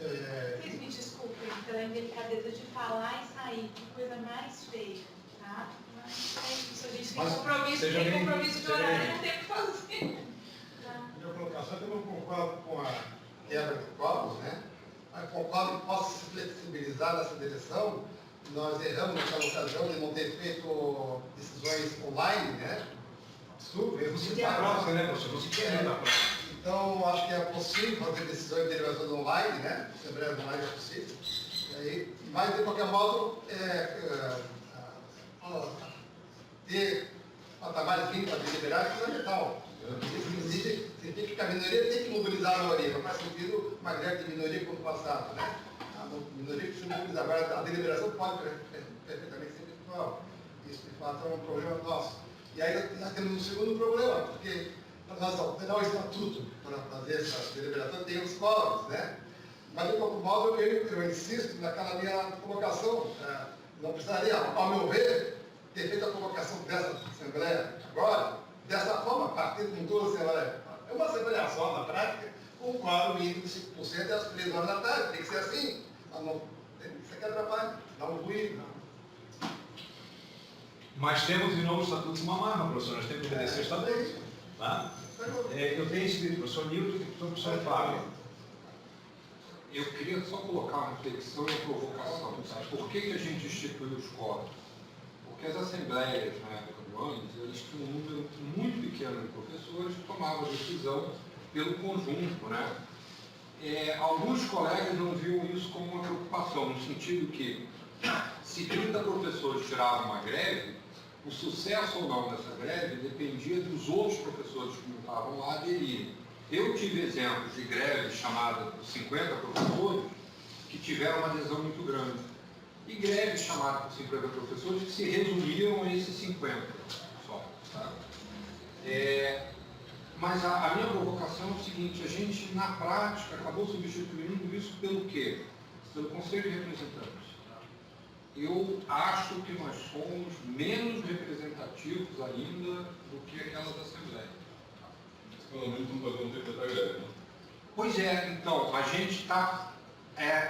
F: Vocês me desculpem pela indelicadeza de falar e sair, que coisa mais feia, tá? Mas é isso, a gente tem compromisso de horário e não tem o que fazer.
B: Minha colocação é que eu não concordo com a quebra de quórum, né? Mas concordo que possa se flexibilizar nessa direção. Nós erramos naquela ocasião de não ter feito decisões online, né?
A: Você tem a próxima, né, professor? Você quer a próxima.
B: Então, acho que é possível fazer decisões de deliberações online, né? Assembleias online é possível. Mas, de qualquer modo, ter patamares mínimos para deliberar é fundamental. Significa que a minoria tem que mobilizar a maioria. Não faz sentido uma greve de minoria como no passado, né? A minoria precisa mobilizar. Agora, a deliberação pode perfeitamente ser virtual. Isso, de fato, é um problema nosso. E aí nós temos um segundo problema, porque para nós alterar o estatuto para fazer essa deliberação tem os quóruns, né? Mas, de qualquer modo, eu insisto naquela minha colocação. Não precisaria, ao meu ver, ter feito a convocação dessa Assembleia agora, dessa forma, partindo com toda a Assembleia. É uma Assembleia só, na prática, com um quadro mínimo de 5% às 3 horas da tarde. Tem que ser assim. Isso aqui atrapalha, dá um ruído.
A: Mas temos de novo o estatuto de uma marra, professor. Nós temos que obedecer o estatuto. Tá? Eu tenho escrito, professor Nilton e professor Fábio.
D: Eu queria só colocar uma reflexão e uma provocação. Sabe? Por que a gente instituiu os quóruns? Porque as assembleias, na época do ônibus, elas tinham um número muito pequeno de professores que tomavam a decisão pelo conjunto, né? Alguns colegas não viam isso como uma preocupação, no sentido que, se 30 professores tiravam uma greve, o sucesso ou não dessa greve dependia dos outros professores que não estavam lá aderirem. Eu tive exemplos de greves chamadas por 50 professores que tiveram uma adesão muito grande. E greves chamadas por 50 professores que se resumiram a esses 50 só. Tá? Mas a minha provocação é o seguinte, a gente, na prática, acabou substituindo isso pelo quê? Pelo Conselho de Representantes. Eu acho que nós somos menos representativos ainda do que aquelas assembleias.
C: Pelo menos não podemos decretar greve, né?
D: Pois é, então, a gente está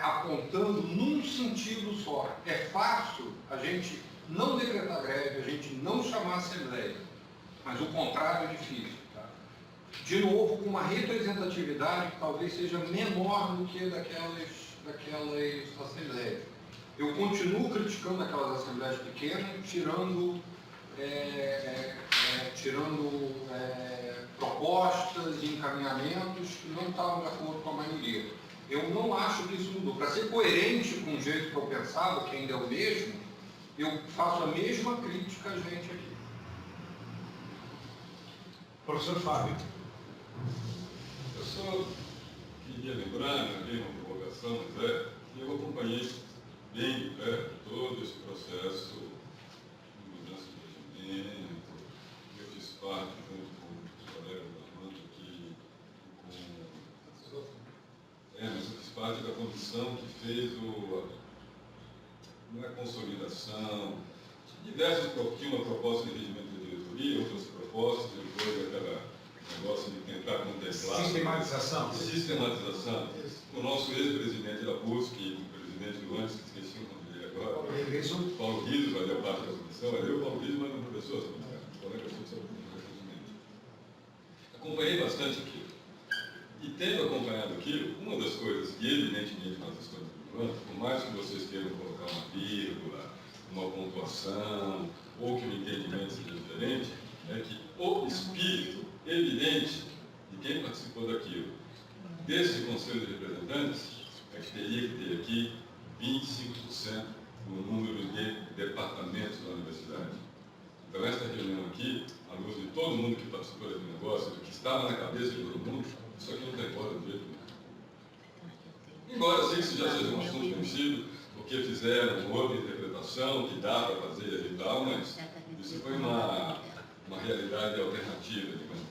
D: apontando num sentido só. É fácil a gente não decretar greve, a gente não chamar a assembleia, mas o contrário é difícil. Tá? De novo, com uma representatividade que talvez seja menor do que daquelas assembleias. Eu continuo criticando aquelas assembleias pequenas, tirando propostas e encaminhamentos que não estavam de acordo com a maioria. Eu não acho que isso mudou. Para ser coerente com o jeito que eu pensava, que ainda é o mesmo, eu faço a mesma crítica a gente aqui.
A: Professor Fábio.
C: Eu só queria lembrar, né, uma provocação, mas eu acompanhei bem de perto todo esse processo de mudança de regimento. Eu fiz parte, junto com os colegas da Armando aqui, mas eu fiz parte da comissão que fez uma consolidação, tinha uma proposta de regimento da diretoria, outras propostas, depois aquele negócio de tentar contemplar. Sistematização. O nosso ex-presidente da PUSC, o presidente do antes, que esqueci o nome dele agora, Paulo Riso, fazia parte da comissão, eu, Paulo Riso, mas não professor, colega sobre regimento. Acompanhei bastante aquilo. E tendo acompanhado aquilo, uma das coisas que evidentemente nós estamos procurando, por mais que vocês queiram colocar uma vírgula, uma pontuação, ou que o entendimento seja diferente, é que o espírito evidente de quem participou daquilo, desse Conselho de Representantes, é que teria que ter aqui 25% do número de departamentos da universidade. Então, esta reunião aqui, à luz de todo mundo que participou desse negócio, do que estava na cabeça de todo mundo, isso aqui não tem fora do jeito nenhum. Embora sei que isso já seja um assunto conhecido, porque fizeram outra interpretação que dá para fazer e tal, mas isso foi uma realidade alternativa, digamos assim.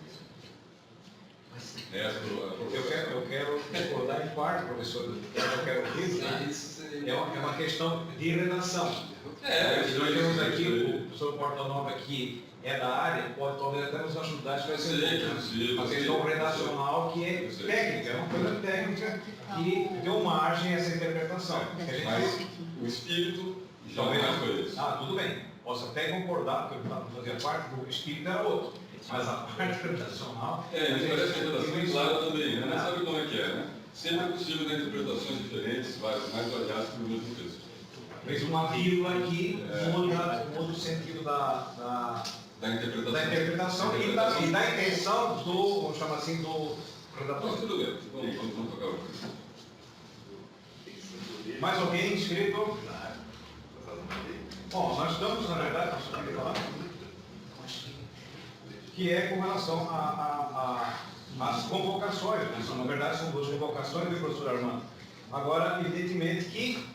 A: Eu quero discordar em parte, professor, eu quero dizer, é uma questão de redação. Nós temos aqui o professor Porta-Nova, que é da área, pode talvez até nos ajudar a esclarecer uma questão redacional que é técnica, é uma coisa técnica que deu margem a essa interpretação.
C: Mas o espírito jamais foi esse.
A: Tudo bem. Posso até concordar, porque eu fazia parte do espírito era outro. Mas a parte redacional...
C: me parece que a redação é clara também, né? Mas sabe como é que é, né? Sempre é possível ter interpretações diferentes, mais variadas pelo mesmo texto.
A: Fez uma vírgula aqui, muda o sentido da interpretação e da intenção do, vamos chamar assim, do redator.
C: Mas tudo bem, vamos tocar o
A: mais alguém inscrito? Bom, nós estamos, na verdade, que é com relação às convocações, né? Na verdade, são duas convocações do professor Armando. Agora, evidentemente que,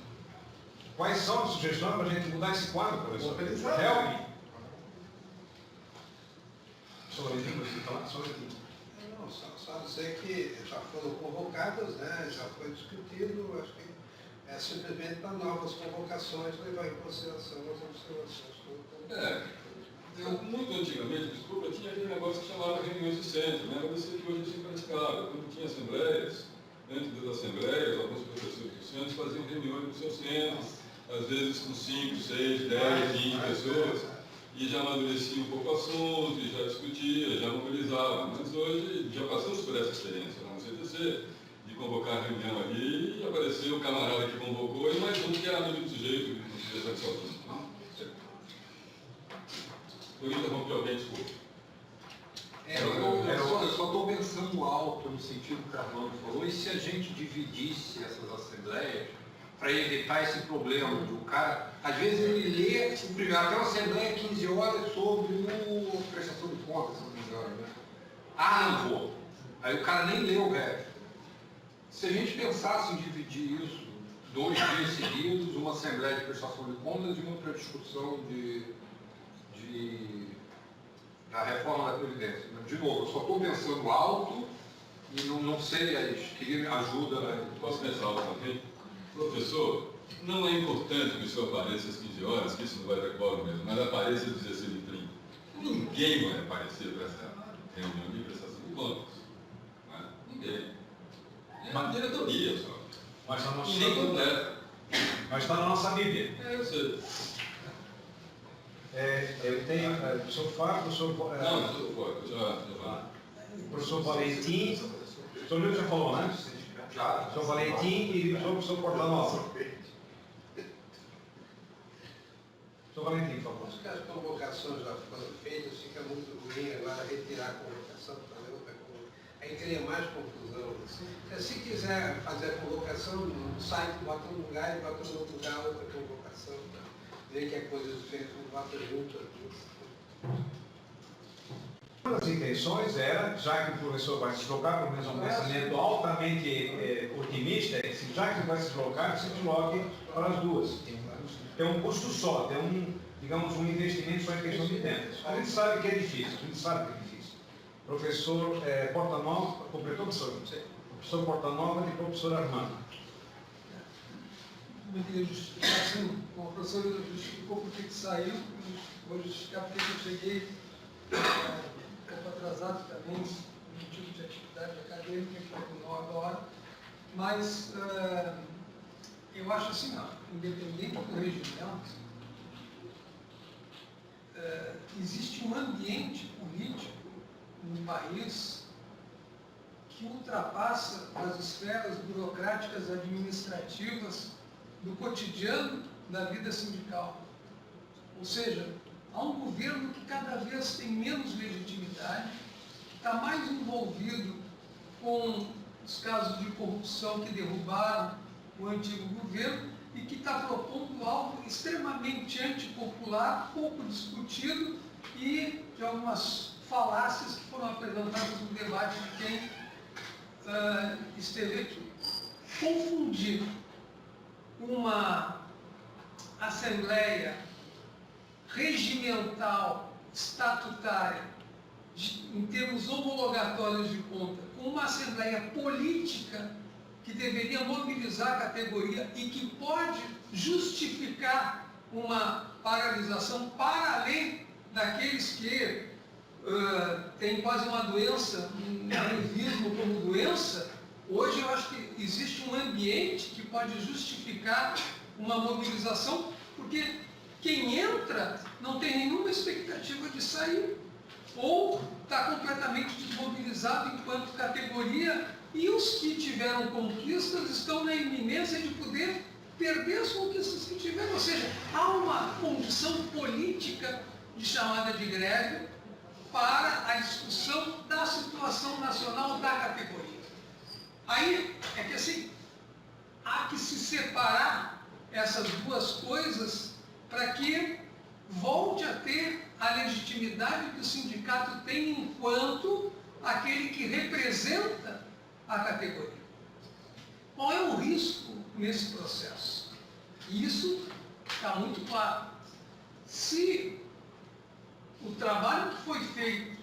A: quais são as sugestões para a gente mudar esse quadro, professor? Help!
B: Não, só dizer que já foram convocadas, né? Já foi discutido, acho que é simplesmente para novas convocações levar em consideração as observações.
C: Muito antigamente, desculpa, tinha aquele negócio que chamava reuniões de centro, né? Mas que hoje se praticava. Quando tinha assembleias, dentro das assembleias, alguns professores do centro faziam reuniões no seu centro, às vezes com 5, 6, 10, 20 pessoas, e já amadurecia um pouco o assunto, e já discutia, já mobilizava. Mas hoje já passamos por essa experiência lá no CTC, de convocar a reunião ali, e apareceu o camarada que convocou, e mais um que era amigo do sujeito, que não podia estar sozinho. Eu interrompi alguém, desculpa.
D: Eu só estou pensando alto no sentido que o Armando falou, e se a gente dividisse essas assembleias para evitar esse problema do cara, às vezes ele lê até uma assembleia 15 horas sobre a prestação de contas, se não me engano, né? Não vou. Aí o cara nem lê o resto. Se a gente pensasse em dividir isso 2 dias seguidos, uma assembleia de prestação de contas e outra discussão da reforma da Previdência. De novo, eu só estou pensando alto e não sei, queria ajuda. Né?
C: Posso pensar alto também? Professor, não é importante que o senhor apareça às 15 horas, que isso não vai ter quórum mesmo, mas apareça às 16h30. Ninguém vai aparecer para essa reunião de prestação de contas. Né? Ninguém. É uma diretoria só.
A: Mas
C: e nem completa.
A: Mas está na nossa Bíblia.
C: Eu sei.
A: Eu tenho o professor Fábio, o professor...
C: Não, tudo fora, já
A: o professor Valentim, o professor Lúcio já falou, né? Já. O professor Valentim e o professor Porta-Nova. Professor Valentim, por favor.
B: Acho que as convocações já foram feitas, fica muito ruim agora retirar a convocação para outra coisa. Aí cria mais confusão. Se quiser fazer a convocação no site, bota um lugar e bota no outro lugar outra convocação. Ver que é coisa diferente, não bota junto aqui.
A: Uma das intenções era, já que o professor vai se deslocar, pelo menos é um pensamento altamente otimista, é que já que ele vai se deslocar, se desloque para as duas. Tem um custo só, tem digamos, um investimento só em questão de tempo. A gente sabe que é difícil, Professor Portanova, completou, professor? Professor Portanova e professor Armando.
J: Não queria justificar, assim, como a professora justificou por que saiu, vou justificar porque eu cheguei um pouco atrasado também, no motivo de atividade acadêmica, que foi na hora, mas eu acho assim, ó, independente do regimento, existe um ambiente político no país que ultrapassa as esferas burocráticas administrativas do cotidiano da vida sindical. Ou seja, há um governo que cada vez tem menos legitimidade, está mais envolvido com os casos de corrupção que derrubaram o antigo governo e que está propondo algo extremamente antipopular, pouco discutido e de algumas falácias que foram apresentadas no debate de quem esteve aqui. Confundir uma assembleia regimental, estatutária, em termos homologatórios de conta, com uma assembleia política que deveria mobilizar a categoria e que pode justificar uma paralisação para além daqueles que têm quase uma doença, um nervismo como doença. Hoje eu acho que existe um ambiente que pode justificar uma mobilização, porque quem entra não tem nenhuma expectativa de sair, ou está completamente desmobilizado enquanto categoria, e os que tiveram conquistas estão na iminência de poder perder as conquistas que tiveram. Ou seja, há uma condição política de chamada de greve para a discussão da situação nacional da categoria. Aí é que assim, há que se separar essas duas coisas para que volte a ter a legitimidade que o sindicato tem enquanto aquele que representa a categoria. Qual é o risco nesse processo? Isso está muito claro. Se o trabalho que foi feito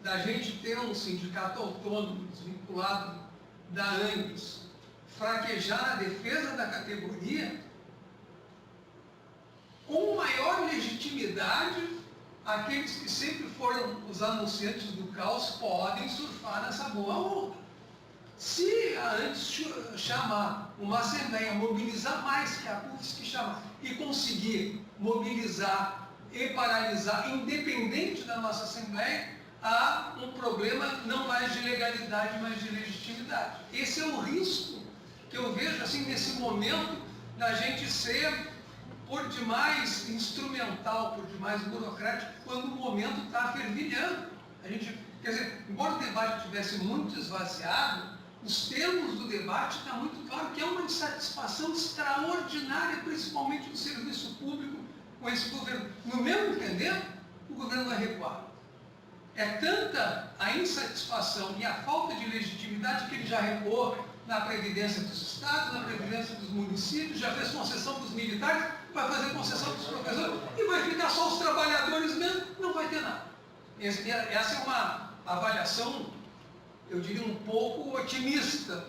J: da gente ter um sindicato autônomo, desvinculado da ANGS, fraquejar a defesa da categoria, com maior legitimidade, aqueles que sempre foram os anunciantes do caos podem surfar nessa boa onda. Se a ANGS chamar uma assembleia, mobilizar mais que a CUFES que chamar, e conseguir mobilizar e paralisar, independente da nossa assembleia, há um problema não mais de legalidade, mas de legitimidade. Esse é o risco que eu vejo assim nesse momento da gente ser por demais instrumental, por demais burocrático, quando o momento está fervilhando. A gente, quer dizer, embora o debate tivesse muito esvaziado, os termos do debate está muito claro que é uma insatisfação extraordinária, principalmente do serviço público com esse governo. No meu entender, o governo vai recuar. É tanta a insatisfação e a falta de legitimidade que ele já recuou na Previdência dos Estados, na Previdência dos municípios, já fez concessão dos militares, vai fazer concessão dos professores e vai ficar só os trabalhadores mesmo, não vai ter nada. Essa é uma avaliação, eu diria, um pouco otimista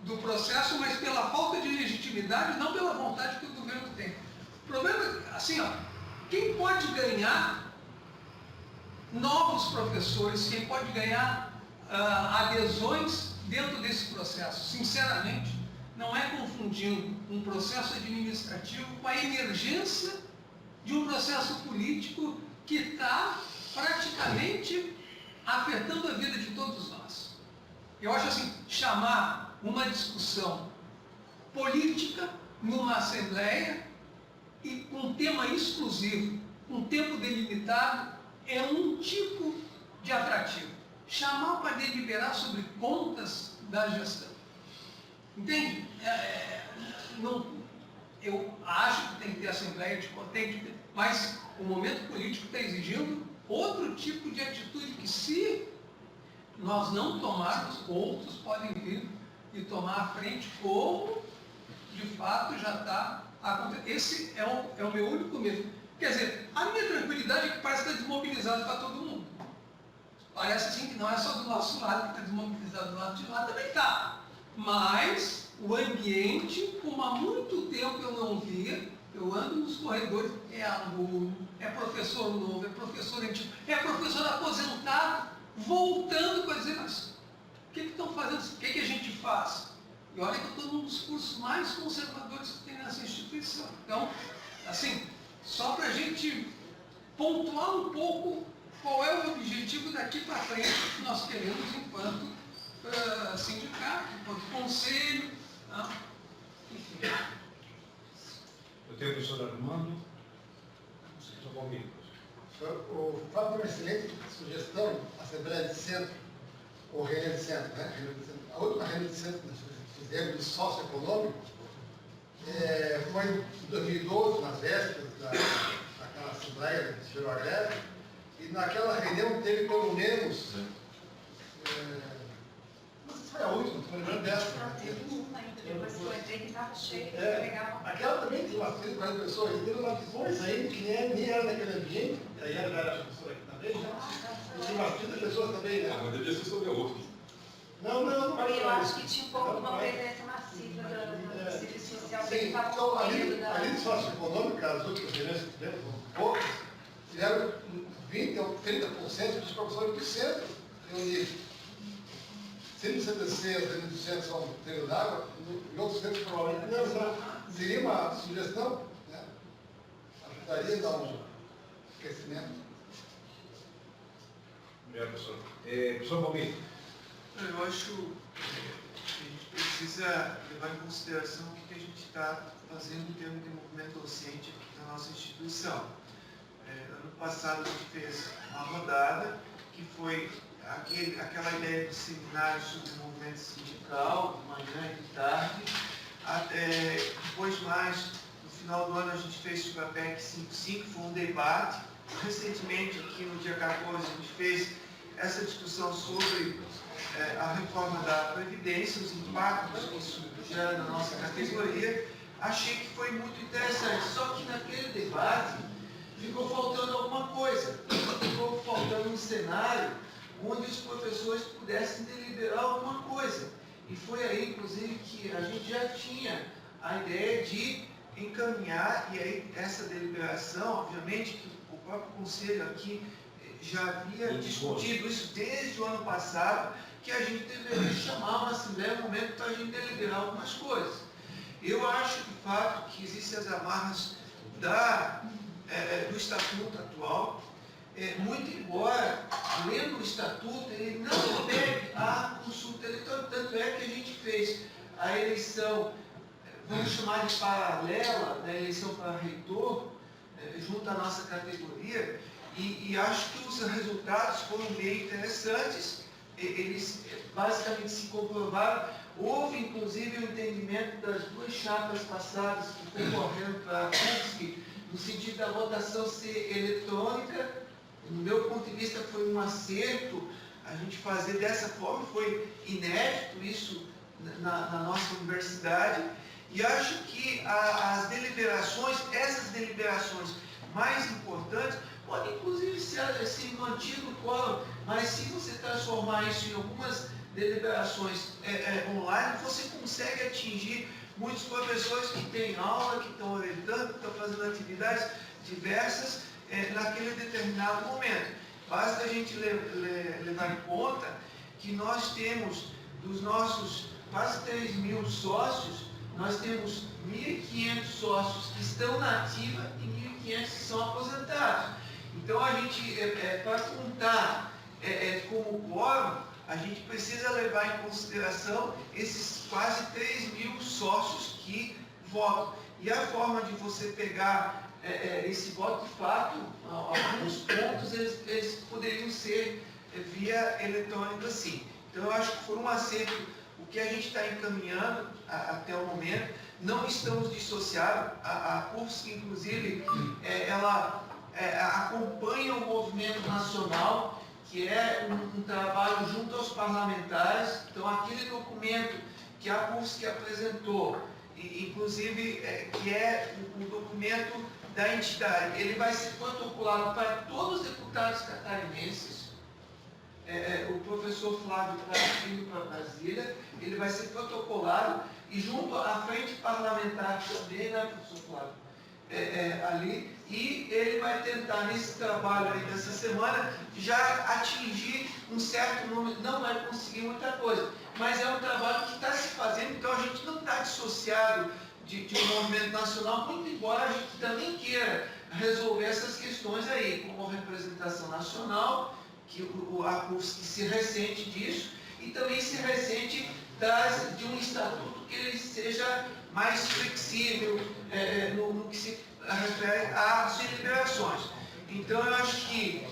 J: do processo, mas pela falta de legitimidade, não pela vontade que o governo tem. O problema é, assim, ó, quem pode ganhar novos professores, quem pode ganhar adesões dentro desse processo, sinceramente, não é confundindo um processo administrativo com a emergência de um processo político que está praticamente afetando a vida de todos nós. Eu acho assim, chamar uma discussão política numa assembleia e com um tema exclusivo, com tempo delimitado, é um tipo de atrativo. Chamar para deliberar sobre contas da gestão. Entende? Eu acho que tem que ter assembleia de contas, mas o momento político está exigindo outro tipo de atitude que, se nós não tomarmos, outros podem vir e tomar a frente, como de fato já está acontecendo. Esse é o meu único medo. Quer dizer, a minha tranquilidade é que parece que está desmobilizado para todo mundo. Parece assim que não é só do nosso lado que está desmobilizado, do lado de lá também está. Mas o ambiente, como há muito tempo eu não via, eu ando nos corredores, é aluno, é professor novo, é professor antigo, é professor aposentado, voltando para dizer, mas o que estão fazendo? O que a gente faz? E olha que eu estou num dos cursos mais conservadores que tem nessa instituição. Então, assim, só para a gente pontuar um pouco qual é o objetivo daqui para frente que nós queremos enquanto sindicato, enquanto conselho, tá? Enfim.
A: Eu tenho o professor Armando. Professor Palmeiro.
B: O Fábio tem uma excelente sugestão, Assembleia de Centro, ou reunião de centro, né? A última reunião de centro que nós fizemos de socioeconômico foi em 2012, nas vésperas daquela Assembleia que gerou a greve, e naquela reunião teve pelo menos, não sei se foi a última, estou lembrando dessa.
F: Teve uma ainda, depois que eu entrei que estava cheio,
B: aquela também tinha umas 30, 40 pessoas, e teve uma coisa aí que nem era naquele ambiente, e aí era a professora aqui também, e tinha umas 30 pessoas também, né?
C: Mas devia ser sobre a outra.
B: Não,
F: eu acho que tinha um pouco de uma presença massiva do serviço social.
B: Sim, então ali de socioeconômica, as últimas reuniões que tivemos, poucas, tiveram 20% ou 30% dos professores do centro reunidos. Se no CTC, as reuniões do centro são treino d'água, em outros centros provavelmente não. Seria uma sugestão, né? Ajudaria a dar um aquecimento.
A: Obrigado, professor. Professor Palmeiro.
H: Eu acho que a gente precisa levar em consideração o que a gente está fazendo em termos de movimento docente aqui na nossa instituição. Ano passado a gente fez uma rodada que foi aquela ideia de seminário sobre movimento sindical, de manhã e de tarde. Depois mais, no final do ano a gente fez sobre a PEC 55, foi um debate. Recentemente, aqui no dia 14, a gente fez essa discussão sobre a reforma da Previdência, os impactos que isso gera na nossa categoria. Achei que foi muito interessante, só que naquele debate ficou faltando alguma coisa, ficou faltando um cenário onde os professores pudessem deliberar alguma coisa. E foi aí, inclusive, que a gente já tinha a ideia de encaminhar, e aí essa deliberação, obviamente, que o próprio Conselho aqui já havia discutido isso desde o ano passado, que a gente deveria chamar uma Assembleia no momento para a gente deliberar algumas coisas. Eu acho, de fato, que existem as amarras do Estatuto atual, muito embora, lendo o Estatuto, ele não pede a consulta eletrônica, tanto é que a gente fez a eleição, vamos chamar de paralela, da eleição para reitor, junto à nossa categoria, e acho que os resultados foram bem interessantes, eles basicamente se comprovaram. Houve, inclusive, o entendimento das duas chapas passadas que concorreram para a FUSC, no sentido da votação ser eletrônica. No meu ponto de vista, foi um acerto a gente fazer dessa forma, foi inédito isso na nossa universidade, e acho que as deliberações, essas deliberações mais importantes, podem inclusive ser mantido no quórum, mas se você transformar isso em algumas deliberações online, você consegue atingir muitos professores que têm aula, que estão orientando, que estão fazendo atividades diversas naquele determinado momento. Basta a gente levar em conta que nós temos, dos nossos quase 3.000 sócios, nós temos 1.500 sócios que estão na ativa e 1.500 que são aposentados. Então, a gente, para contar como quórum, a gente precisa levar em consideração esses quase 3.000 sócios que votam. E a forma de você pegar esse voto, de fato, alguns pontos eles poderiam ser via eletrônica, sim. Então, eu acho que foi um acerto O que a gente está encaminhando até o momento, não estamos dissociados. A CUFSC, inclusive, ela acompanha o movimento nacional, que é um trabalho junto aos parlamentares. Então, aquele documento que a CUFSC apresentou, inclusive, que é o documento da entidade, ele vai ser protocolado para todos os deputados catarinenses. O professor Flávio está indo para Brasília, ele vai ser protocolado, e junto à frente parlamentar também, né, professor Flávio, ali, e ele vai tentar, nesse trabalho aí dessa semana, já atingir um certo número. Não vai conseguir muita coisa, mas é um trabalho que está se fazendo, então a gente não está dissociado de um movimento nacional, muito embora a gente também queira resolver essas questões aí, como representação nacional, que a CUFSC se ressente disso, e também se ressente de um estatuto que ele seja mais flexível no que se refere às deliberações. Então, eu acho que,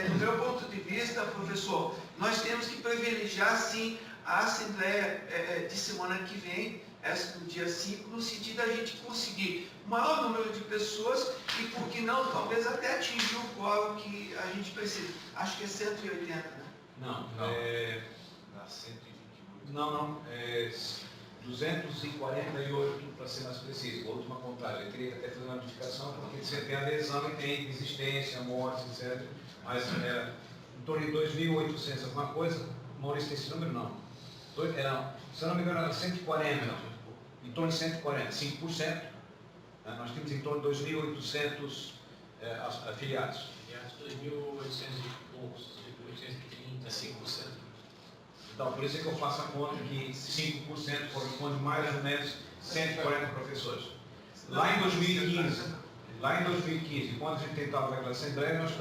H: do meu ponto de vista, professor, nós temos que privilegiar, sim, a Assembleia de semana que vem, no dia 5, no sentido da gente conseguir o maior número de pessoas e, por que não, talvez até atingir o quórum que a gente precisa. Acho que é 180, né?
A: Não. 248, para ser mais preciso, a última contagem. Eu teria que até fazer uma notificação, porque você tem adesão e tem existência, morte, etc. Mas em torno de 2.800 alguma coisa. Maurício tem esse número? Não. Se eu não me engano, era 140. Em torno de 140, 5%. Nós temos em torno de 2.800 afiliados.
I: Afiliados, 2.800 e poucos, 2.830, 5%.
A: Então, por isso é que eu faço a conta que 5% corresponde mais ou menos 140 professores. Lá em 2015, quando a gente tentava naquela Assembleia, nós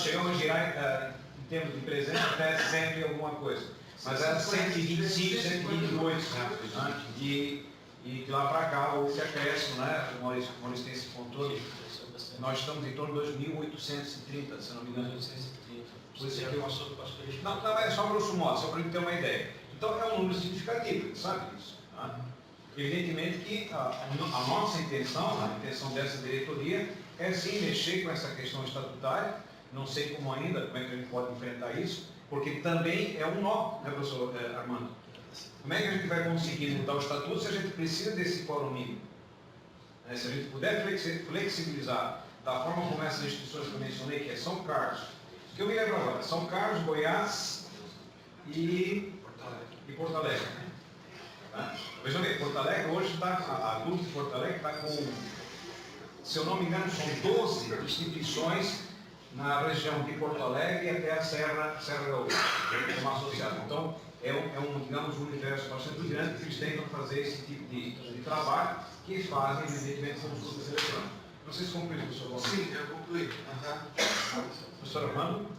A: chegamos a girar, em termos de presença, até 100 e alguma coisa. Mas era 125, 128, e de lá para cá houve acréscimo, né? O Maurício tem esse controle. Nós estamos em torno de 2.830, se não me engano. 230. Por isso é que eu... Não, é só grosso modo, só para a gente ter uma ideia. Então é um número significativo, sabe disso? Evidentemente que a nossa intenção, a intenção dessa diretoria, é sim mexer com essa questão estatutária. Não sei como ainda, como é que a gente pode enfrentar isso, porque também é um nó, né, professor Armando? Como é que a gente vai conseguir mudar o estatuto se a gente precisa desse quórum mínimo? Se a gente puder flexibilizar da forma como essas instituições que eu mencionei, que é São Carlos, que eu me lembro agora, São Carlos, Goiás e Porto Alegre. Tá? Veja bem, Porto Alegre hoje está, a CUFSC de Porto Alegre está com, se eu não me engano, são 12 instituições na região de Porto Alegre e até a Serra Gaúcha, uma associação. Então, digamos, um universo bastante grande que eles tentam fazer esse tipo de trabalho, que eles fazem, evidentemente, consultas eletrônicas. Não sei se concluiu, professor Gomes.
B: Sim, eu concluí.
A: Professor Armando?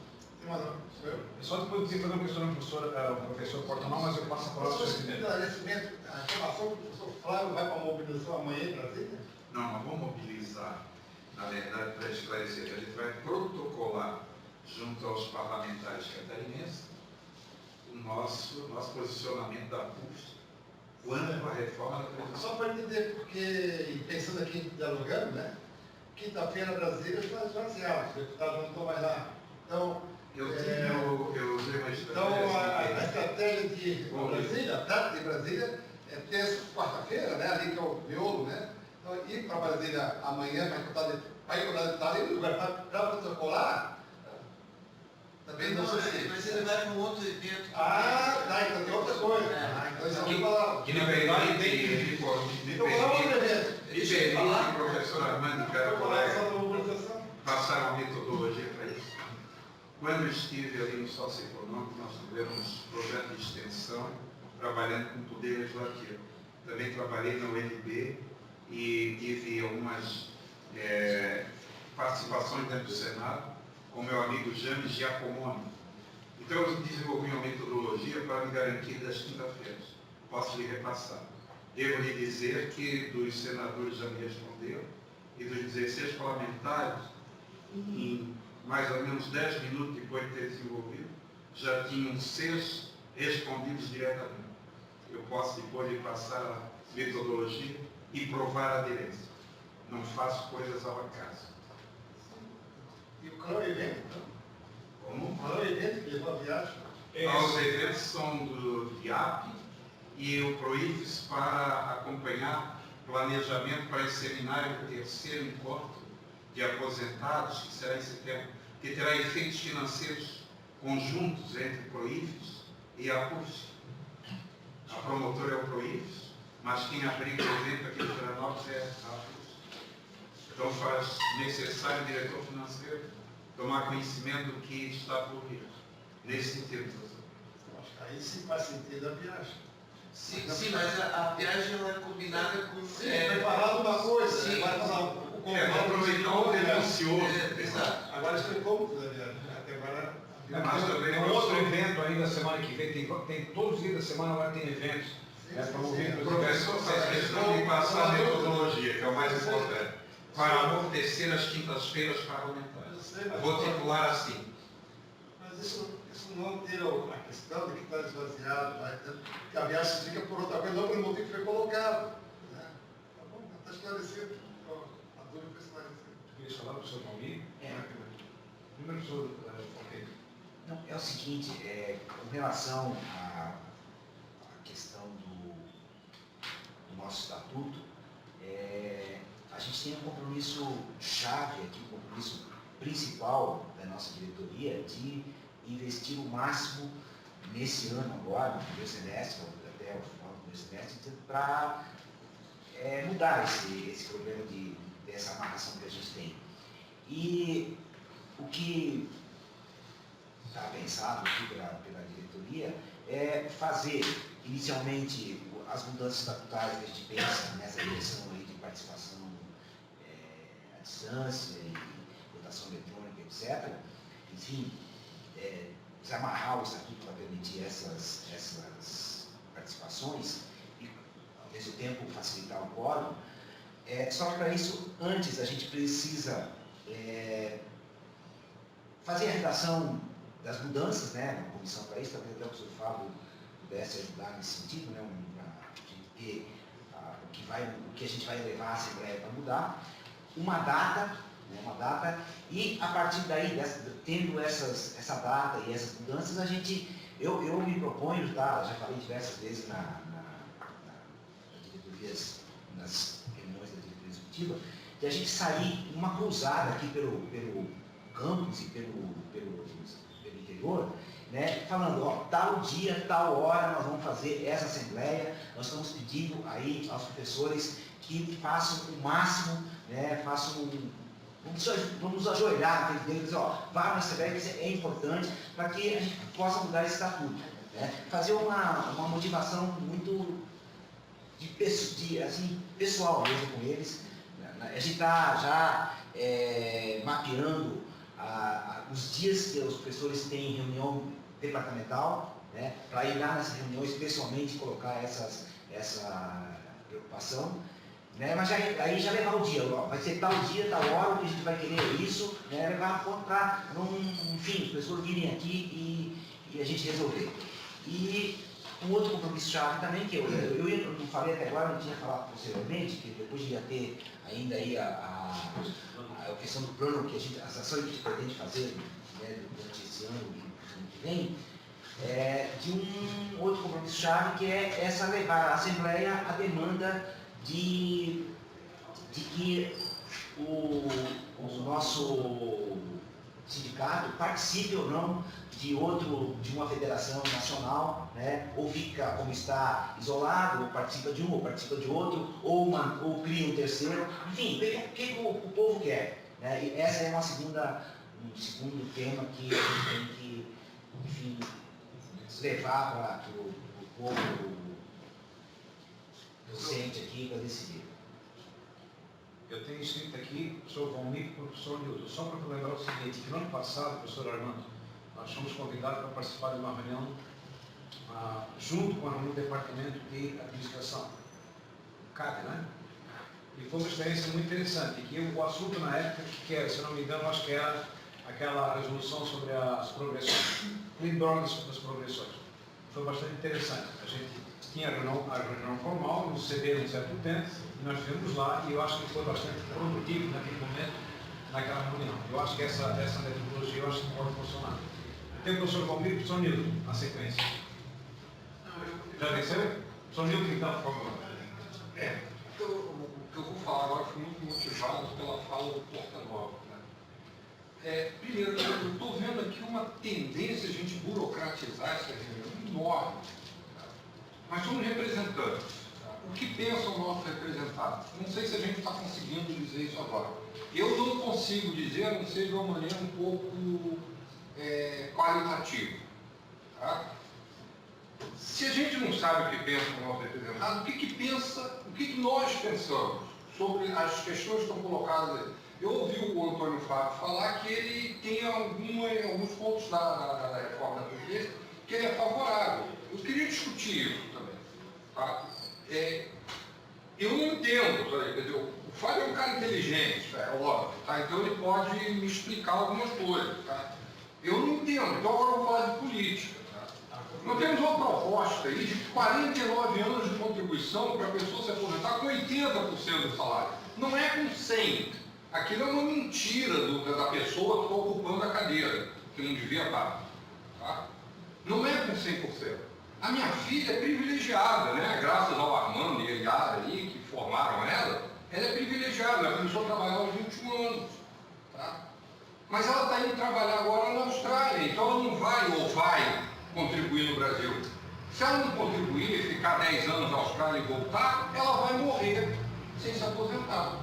A: Só depois de fazer uma questão ao professor Portanal, mas eu passo a palavra para o senhor.
B: Esclarecimento, a informação do professor Flávio vai para a mobilização amanhã em Brasília?
K: Não, nós vamos mobilizar, na verdade, para esclarecer, a gente vai protocolar junto aos parlamentares catarinenses o nosso posicionamento da CUFSC quanto à reforma da Previdência.
B: Só para entender, porque, pensando aqui, dialogando, né? Quinta-feira, Brasília está esvaziado, os deputados não estão mais lá. Então,
K: eu dei uma estratégia.
B: Então, a estratégia de Brasília, a tática de Brasília, é terça, quarta-feira, né? Ali que é o miolo, né? Então, ir para Brasília amanhã para ir para Brasília, para protocolar, também não sei se...
H: Mas ele vai para um outro evento.
B: Tá, então tem outra coisa. Então, isso aqui falar.
K: Que na verdade me permite, professor Armando e caro colega, passar uma metodologia para isso. Quando eu estive ali no sócio econômico, nós tivemos projeto de extensão trabalhando com o poder legislativo. Também trabalhei na UNB e tive algumas participações dentro do Senado com meu amigo James Giacomoni. Então eu desenvolvi uma metodologia para me garantir das quinta-feiras. Posso lhe repassar. Devo lhe dizer que dos senadores já me responderam e dos 16 parlamentares, em mais ou menos 10 minutos depois de ter desenvolvido, já tinham 6 respondidos diretamente. Eu posso depois lhe passar a metodologia e provar a aderência. Não faço coisas ao acaso.
B: E qual é o evento?
K: Como?
B: Qual é o evento que levou a viagem?
K: Os eventos são do IAP e o PROIFES para acompanhar planejamento para esse seminário, o terceiro encontro de aposentados, que será em setembro, que terá efeitos financeiros conjuntos entre o PROIFES e a PUFS. A promotora é o PROIFES, mas quem abriga o evento aqui no Florianópolis é a PUFS. Então faz necessário o diretor financeiro tomar conhecimento do que está por vir. Nesse sentido, professor.
B: Acho que aí sim faz sentido a viagem.
L: Sim, mas a viagem ela é combinada com...
B: preparado uma coisa,
L: sim,
B: vai fazer o
K: aproveitar o delicioso.
B: Exato. Agora isso foi como da viagem. Até agora...
A: Mas também tem outro evento aí da semana que vem, tem todos os dias da semana agora tem eventos.
K: O professor faz questão de passar a metodologia, que é o mais importante, para amortecer as quintas-feiras parlamentares. Eu vou titular assim.
B: Mas isso não tira a questão de que está esvaziado, que a viagem se fica por outra coisa, não pelo motivo que foi colocado. Né? Tá bom, está esclarecido. A dúvida foi esclarecida.
A: Queria falar para o senhor Valmir? Primeiro, professor, ok.
E: Não, é o seguinte, com relação à questão do nosso estatuto, a gente tem um compromisso chave aqui, um compromisso principal da nossa diretoria de investir o máximo nesse ano agora, no primeiro semestre, até o final do primeiro semestre, para mudar esse problema dessa amarração que a gente tem. E o que está pensado aqui pela diretoria é fazer inicialmente as mudanças estatutárias que a gente pensa nessa direção aí de participação à distância e votação eletrônica, etc. Enfim, desamarrar o estatuto para permitir essas participações e, ao mesmo tempo, facilitar o quórum. Só que para isso, antes, a gente precisa fazer a redação das mudanças, né, na comissão para isso, talvez até o professor Fábio pudesse ajudar nesse sentido, né, ter o que a gente vai levar à Assembleia para mudar, uma data, e a partir daí, tendo essa data e essas mudanças, eu me proponho, tá, já falei diversas vezes nas reuniões da diretoria executiva, de a gente sair uma cruzada aqui pelo campus e pelo interior, né, falando, ó, tal dia, tal hora nós vamos fazer essa assembleia, nós estamos pedindo aí aos professores que façam o máximo, né, vamos nos ajoelhar naquele deles, ó, vá na assembleia, que é importante para que a gente possa mudar esse estatuto, né, fazer uma motivação muito assim, pessoal mesmo com eles. A gente está já mapeando os dias que os professores têm reunião departamental, né, para ir lá nessas reuniões pessoalmente colocar essa preocupação, né, mas aí já levar o dia, ó, vai ser tal dia, tal hora que a gente vai querer isso, né, levar a ponto para, enfim, os professores virem aqui e a gente resolver. E um outro compromisso chave também, que eu não falei até agora, não tinha falado posteriormente, que depois ia ter ainda aí a questão do plano, as ações que a gente pretende fazer, né, durante esse ano e ano que vem, de um outro compromisso chave, que é levar à Assembleia a demanda de que o nosso sindicato participe ou não de uma federação nacional, né, ou fica como está isolado, ou participa de um, ou participa de outro, ou cria um terceiro, enfim, o que o povo quer, né? E essa é um segundo tema que a gente tem que, enfim, levar para o povo docente aqui para decidir.
A: Eu tenho escrito aqui, professor Valmir e professor Nilton, só para lembrar o seguinte, que no ano passado, professor Armando, nós fomos convidados para participar de uma reunião junto com o departamento de administração, o CAD, né? E foi uma experiência muito interessante, que o assunto na época, que era, se não me engano, acho que era aquela resolução sobre as progressões, clean burn das progressões. foi bastante interessante. A gente tinha a reunião formal, nos cederam um certo tempo, e nós estivemos lá, e eu acho que foi bastante produtivo naquele momento, naquela reunião. Eu acho que essa metodologia, eu acho que pode funcionar. Tem o professor Valmir e o professor Nilton, na sequência. Já desceu? Professor Nilton, então, por favor.
D: O que eu vou falar agora foi muito motivado pela fala do porta-voz. Primeiro, eu estou vendo aqui uma tendência a gente burocratizar essa reunião enorme. Nós somos representantes. O que pensa o nosso representado? Não sei se a gente está conseguindo dizer isso agora. Eu não consigo dizer, a não ser de uma maneira um pouco qualitativa. Tá? Se a gente não sabe o que pensa o nosso representado, o que nós pensamos sobre as questões que estão colocadas aí? Eu ouvi o Antônio Fábio falar que ele tem alguns pontos da reforma da Previdência que ele é favorável. Eu queria discutir isso também. Tá? Eu não entendo, quer dizer, o Fábio é um cara inteligente, é óbvio, tá? Então ele pode me explicar algumas coisas. Tá? Eu não entendo, então agora eu vou falar de política. Tá? Nós temos uma proposta aí de 49 anos de contribuição para a pessoa se aposentar com 80% do salário. Não é com 100%. Aquilo é uma mentira da pessoa que está ocupando a cadeira, que não devia estar. Tá? Não é com 100%. A minha filha é privilegiada, né? Graças ao Armando e a Yara aí, que formaram ela é privilegiada, ela começou a trabalhar aos 21 anos. Tá? Mas ela está indo trabalhar agora na Austrália, então ela não vai contribuir no Brasil. Se ela não contribuir e ficar 10 anos na Austrália e voltar, ela vai morrer sem se aposentar.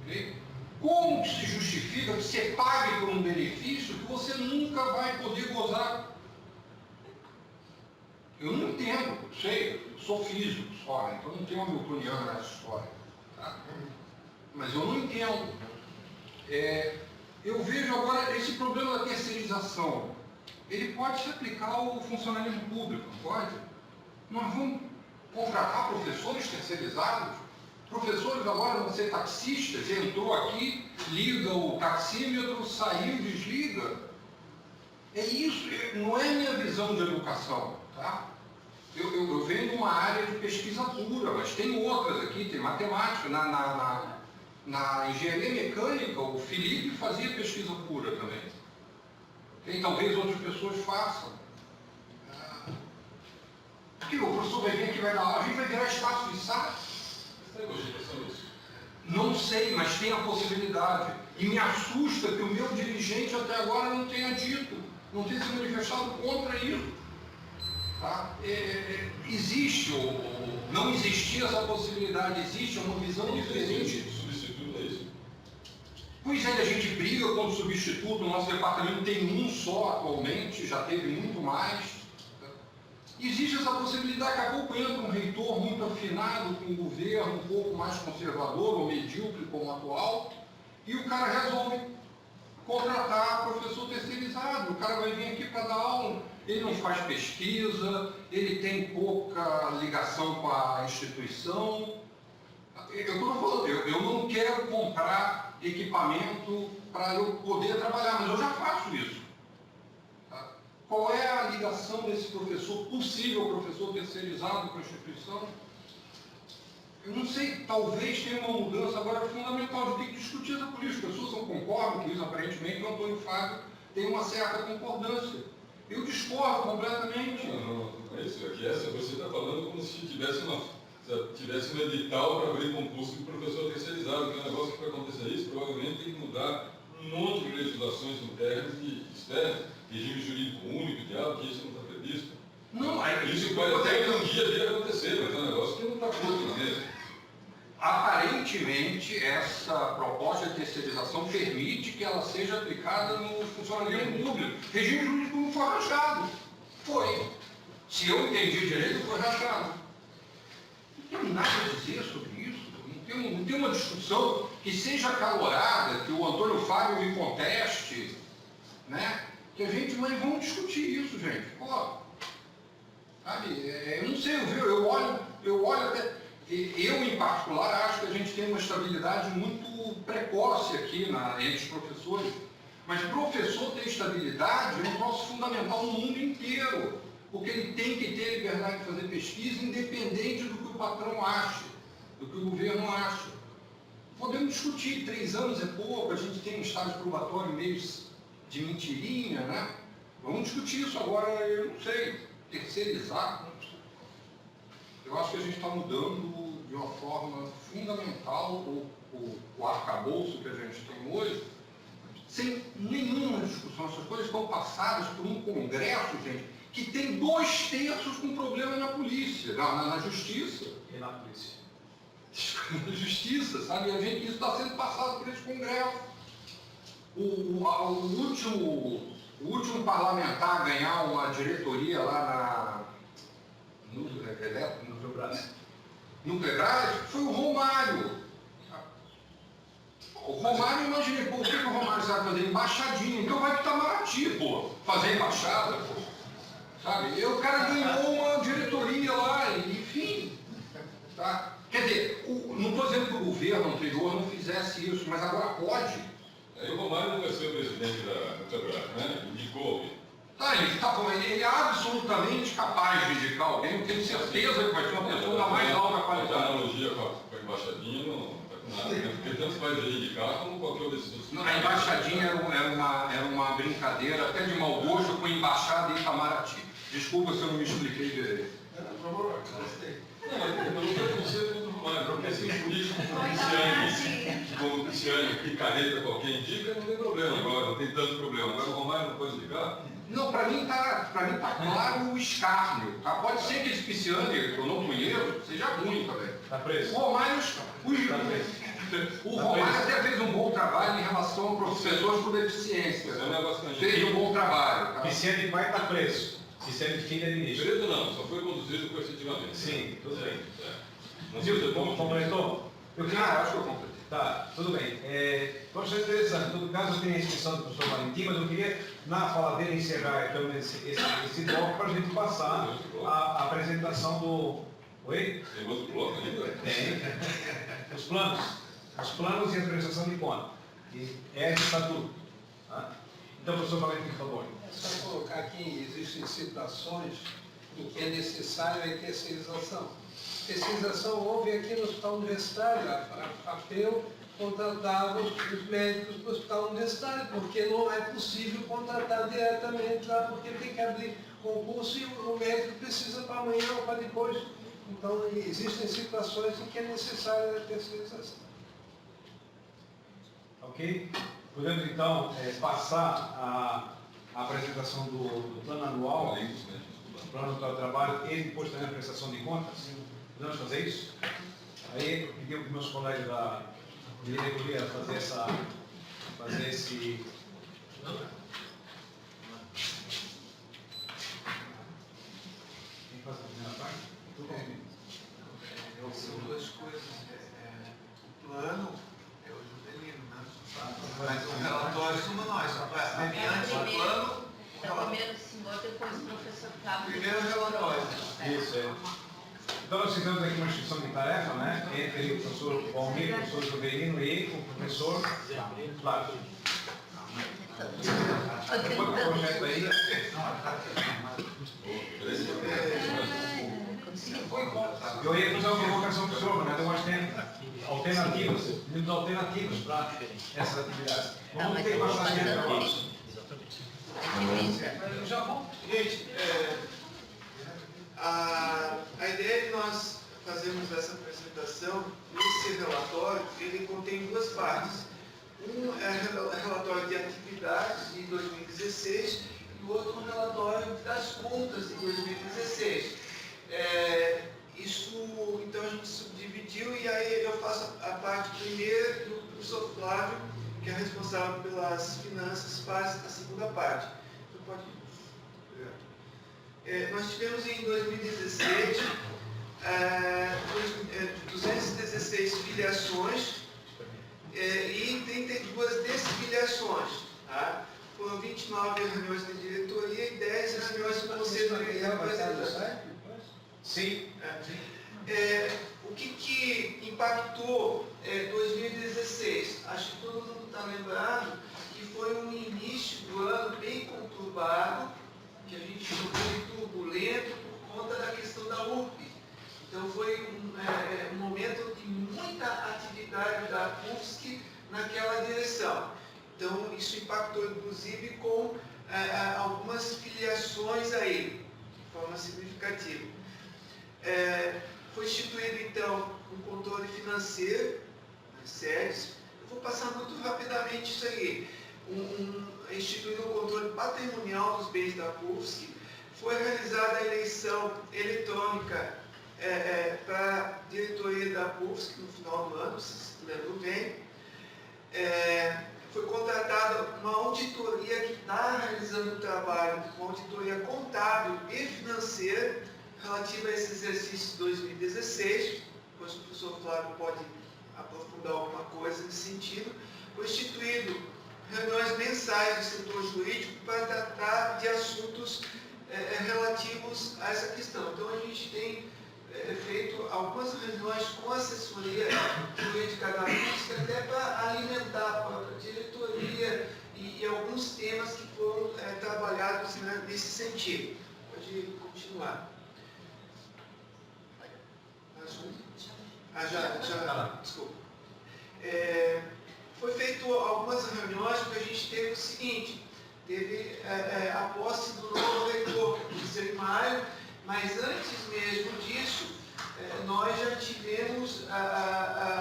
D: Okay? Como que se justifica que você pague por um benefício que você nunca vai poder gozar? Eu não entendo, eu sei, eu sou físico só, então não tenho newtoniano nessa história. Tá? Mas eu não entendo. Eu vejo agora esse problema da terceirização. Ele pode se aplicar ao funcionalismo público, não pode? Nós vamos contratar professores terceirizados? Professores agora vão ser taxistas, entrou aqui, liga o taxímetro, saiu, desliga. É isso, não é minha visão de educação. Tá? Eu venho de uma área de pesquisa pura, mas tem outras aqui, tem matemática. Na engenharia mecânica, o Felipe fazia pesquisa pura também. E talvez outras pessoas façam. Porque o professor vai vir aqui, vai dar aula, a gente vai virar espaço de sala. Não sei, mas tem a possibilidade. E me assusta que o meu dirigente até agora não tenha dito, não tenha se manifestado contra isso. Tá? Existe, ou não existia essa possibilidade, existe uma visão diferente.
C: Substituto é isso?
D: Pois é, a gente briga com o substituto, o nosso departamento tem um só atualmente, já teve muito mais. Existe essa possibilidade, daqui a pouco entra um reitor muito afinado com o governo, um pouco mais conservador ou medíocre como o atual, e o cara resolve contratar professor terceirizado. O cara vai vir aqui para dar aula, ele não faz pesquisa, ele tem pouca ligação com a instituição. Eu não quero comprar equipamento para eu poder trabalhar, mas eu já faço isso. Tá? Qual é a ligação desse professor, possível professor terceirizado com a instituição? Eu não sei, talvez tenha uma mudança agora fundamental, a gente tem que discutir essa política. As pessoas não concordam com isso, aparentemente o Antônio Fábio tem uma certa concordância. Eu discordo completamente.
C: Não é isso. Aqui você está falando como se tivesse um edital para abrir concurso de professor terceirizado, que é um negócio que vai acontecer isso, provavelmente tem que mudar um monte de legislações internas e externas, regime jurídico único, diálogo, que isso não está previsto.
D: Não,
C: isso pode até que um dia vir acontecer, mas é um negócio que não está posto mesmo.
D: Aparentemente, essa proposta de terceirização permite que ela seja aplicada no funcionamento público. Regime jurídico não foi rachado. Foi. Se eu entendi direito, foi rachado. Não tem nada a dizer sobre isso. Não tem uma discussão que seja acalorada, que o Antônio Fábio me conteste, né? Que a gente, mas vamos discutir isso, gente. Pô, sabe, eu não sei, eu olho até... Eu, em particular, acho que a gente tem uma estabilidade muito precoce aqui entre os professores, mas professor ter estabilidade é um troço fundamental no mundo inteiro.
J: porque ele tem que ter liberdade de fazer pesquisa, independente do que o patrão ache, do que o governo acha. Podemos discutir, 3 anos é pouco, a gente tem um estágio probatório meio de mentirinha, né? Vamos discutir isso agora, eu não sei, terceirizar. Eu acho que a gente está mudando de uma forma fundamental o arcabouço que a gente tem hoje, sem nenhuma discussão. Essas coisas estão passadas por um congresso, gente, que tem 2/3 com problema na polícia, na justiça.
A: E na polícia?
J: Na justiça, sabe? Isso está sendo passado por esse congresso. O último parlamentar a ganhar uma diretoria lá no Petrobras foi o Romário. O Romário, imaginei, pô, o que o Romário sabe fazer? Embaixadinha. Então vai para Itamaraty, pô, fazer embaixada, pô. Sabe? E o cara ganhou uma diretoria lá, enfim. Tá? Quer dizer, não estou dizendo que o governo anterior não fizesse isso, mas agora pode.
C: Aí o Romário não vai ser o presidente da Petrobras, né? Indicou alguém.
J: Ele é absolutamente capaz de indicar alguém, eu tenho certeza que vai ser uma pessoa da mais alta qualidade.
C: A analogia com a embaixadinha não está com nada, né? Porque tanto faz ele indicar como qualquer outro desses.
J: A embaixadinha era uma brincadeira até de mau gosto com embaixada em Itamaraty. Desculpa se eu não me expliquei direito.
C: Não, mas eu não quero você contra o Romário, porque assim, político como o Cristiane, picareta qualquer indica, não tem problema agora, não tem tanto problema. Agora o Romário não pode indicar?
J: Não, para mim tá claro o escárnio. Tá? Pode ser que esse Pisciani, que eu não conheço, seja ruim também.
A: Está preso.
J: O Romário, até fez um bom trabalho em relação a pessoas com deficiência. Fez um bom trabalho. Tá?
A: Pisciani vai estar preso. Pisciani filho é ministro.
C: Preso não, só foi conduzido coercitivamente.
A: Sim, tudo bem.
C: Não
A: Viu,
C: sei
A: como completou? Eu
J: acho que eu completei.
A: Tá, tudo bem. Poxa, é interessante. Em todo caso, eu tenho a inscrição do professor Valentim, mas eu queria, na fala dele, encerrar então, esse bloco para a gente passar a apresentação do... Oi?
C: Tem outro bloco ainda?
A: Tem. Os planos e a apresentação de conta. E é estatuto. Tá? Então, professor Valentim, por favor.
M: É só colocar aqui, existem situações em que é necessário a terceirização. Terceirização houve aqui no Hospital Universitário, a FEU contratava os médicos do Hospital Universitário, porque não é possível contratar diretamente lá, porque tem que abrir concurso e o médico precisa para amanhã ou para depois. Então, existem situações em que é necessária a terceirização.
A: Ok? Podemos, então, passar a apresentação do plano anual, do plano do trabalho e depois também a prestação de contas? Podemos fazer isso? Aí eu pedi para os meus colegas da diretoria fazer esse... Quem faz a primeira parte?
H: São duas coisas. O plano é o Juvelino, né? Mas o relatório somos nós. Antes do plano,
G: Primeiro o senhor, depois o professor Flávio.
H: primeiro o relatório.
A: Isso, é. Então nós fizemos aqui uma instrução de tarefa, né? Entre o professor Valmir, o professor Juvelino e o professor Flávio. Depois do projeto aí... Eu ia fazer uma provocação para o senhor, mas não deu mais tempo. Alternativas para essa atividade. Vamos ter mais tempo para isso.
H: Já bom. Gente, a ideia de nós fazermos essa apresentação, nesse relatório, ele contém duas partes. Um é o relatório de atividades de 2016 e o outro um relatório das contas de 2016. Então a gente subdividiu e aí eu faço a parte primeira e o professor Flávio, que é responsável pelas finanças, faz a segunda parte. Então pode ir. Nós tivemos em 2016 216 filiações e 32 desfiliações. Tá? Foram 29 reuniões de diretoria e 10 reuniões do conselho de representação.
A: Sim.
H: O que impactou 2016? Acho que todo mundo está lembrado que foi um início do ano bem conturbado, que a gente chamou de turbulento.
L: turbulento por conta da questão da URP. Então foi um momento de muita atividade da UFSC naquela direção. Então isso impactou inclusive com algumas filiações aí, de forma significativa. Foi instituído então um controle financeiro nas sedes. Eu vou passar muito rapidamente isso aí. Instituído um controle patrimonial dos bens da UFSC. Foi realizada a eleição eletrônica para a diretoria da UFSC no final do ano, se se lembram bem. Foi contratada uma auditoria que está realizando o trabalho, uma auditoria contábil e financeira relativa a esse exercício de 2016. Depois o professor Flávio pode aprofundar alguma coisa nesse sentido. Foi instituído reuniões mensais do setor jurídico para tratar de assuntos relativos a essa questão. Então a gente tem feito algumas reuniões com a assessoria jurídica da UFSC até para alimentar a própria diretoria e alguns temas que foram trabalhados nesse sentido. Pode continuar. Desculpa. Foi feito algumas reuniões porque a gente teve o seguinte, teve a posse do novo reitor, em maio, mas antes mesmo disso, nós já tivemos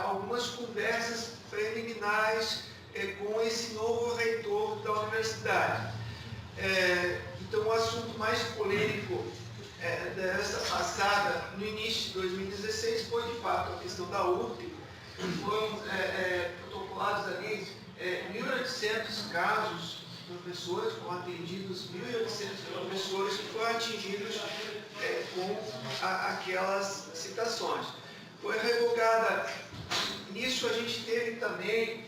L: algumas conversas preliminares com esse novo reitor da universidade. Então, o assunto mais polêmico dessa passada, no início de 2016, foi de fato a questão da URP. Foram protocolados ali 1.800 casos de professores, foram atendidos 1.800 professores que foram atingidos com aquelas citações. Foi revogada, nisso a gente teve também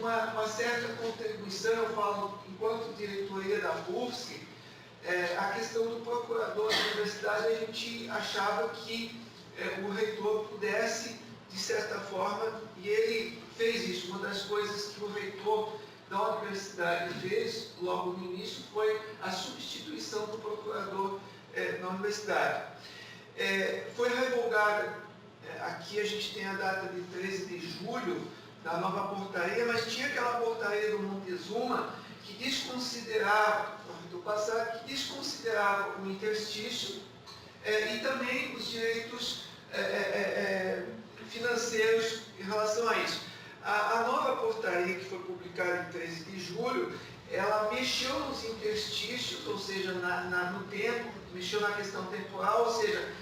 L: uma certa contribuição, eu falo enquanto diretoria da UFSC, a questão do procurador da universidade, a gente achava que o reitor pudesse, de certa forma, e ele fez isso. Uma das coisas que o reitor da universidade fez, logo no início, foi a substituição do procurador na universidade. Foi revogada, aqui a gente tem a data de 13 de julho, da nova portaria, mas tinha aquela portaria do Montezuma que desconsiderava, do passado, que desconsiderava o interstício e também os direitos financeiros em relação a isso. A nova portaria que foi publicada em 13 de julho, ela mexeu nos interstícios, ou seja, no tempo, mexeu na questão temporal, ou seja,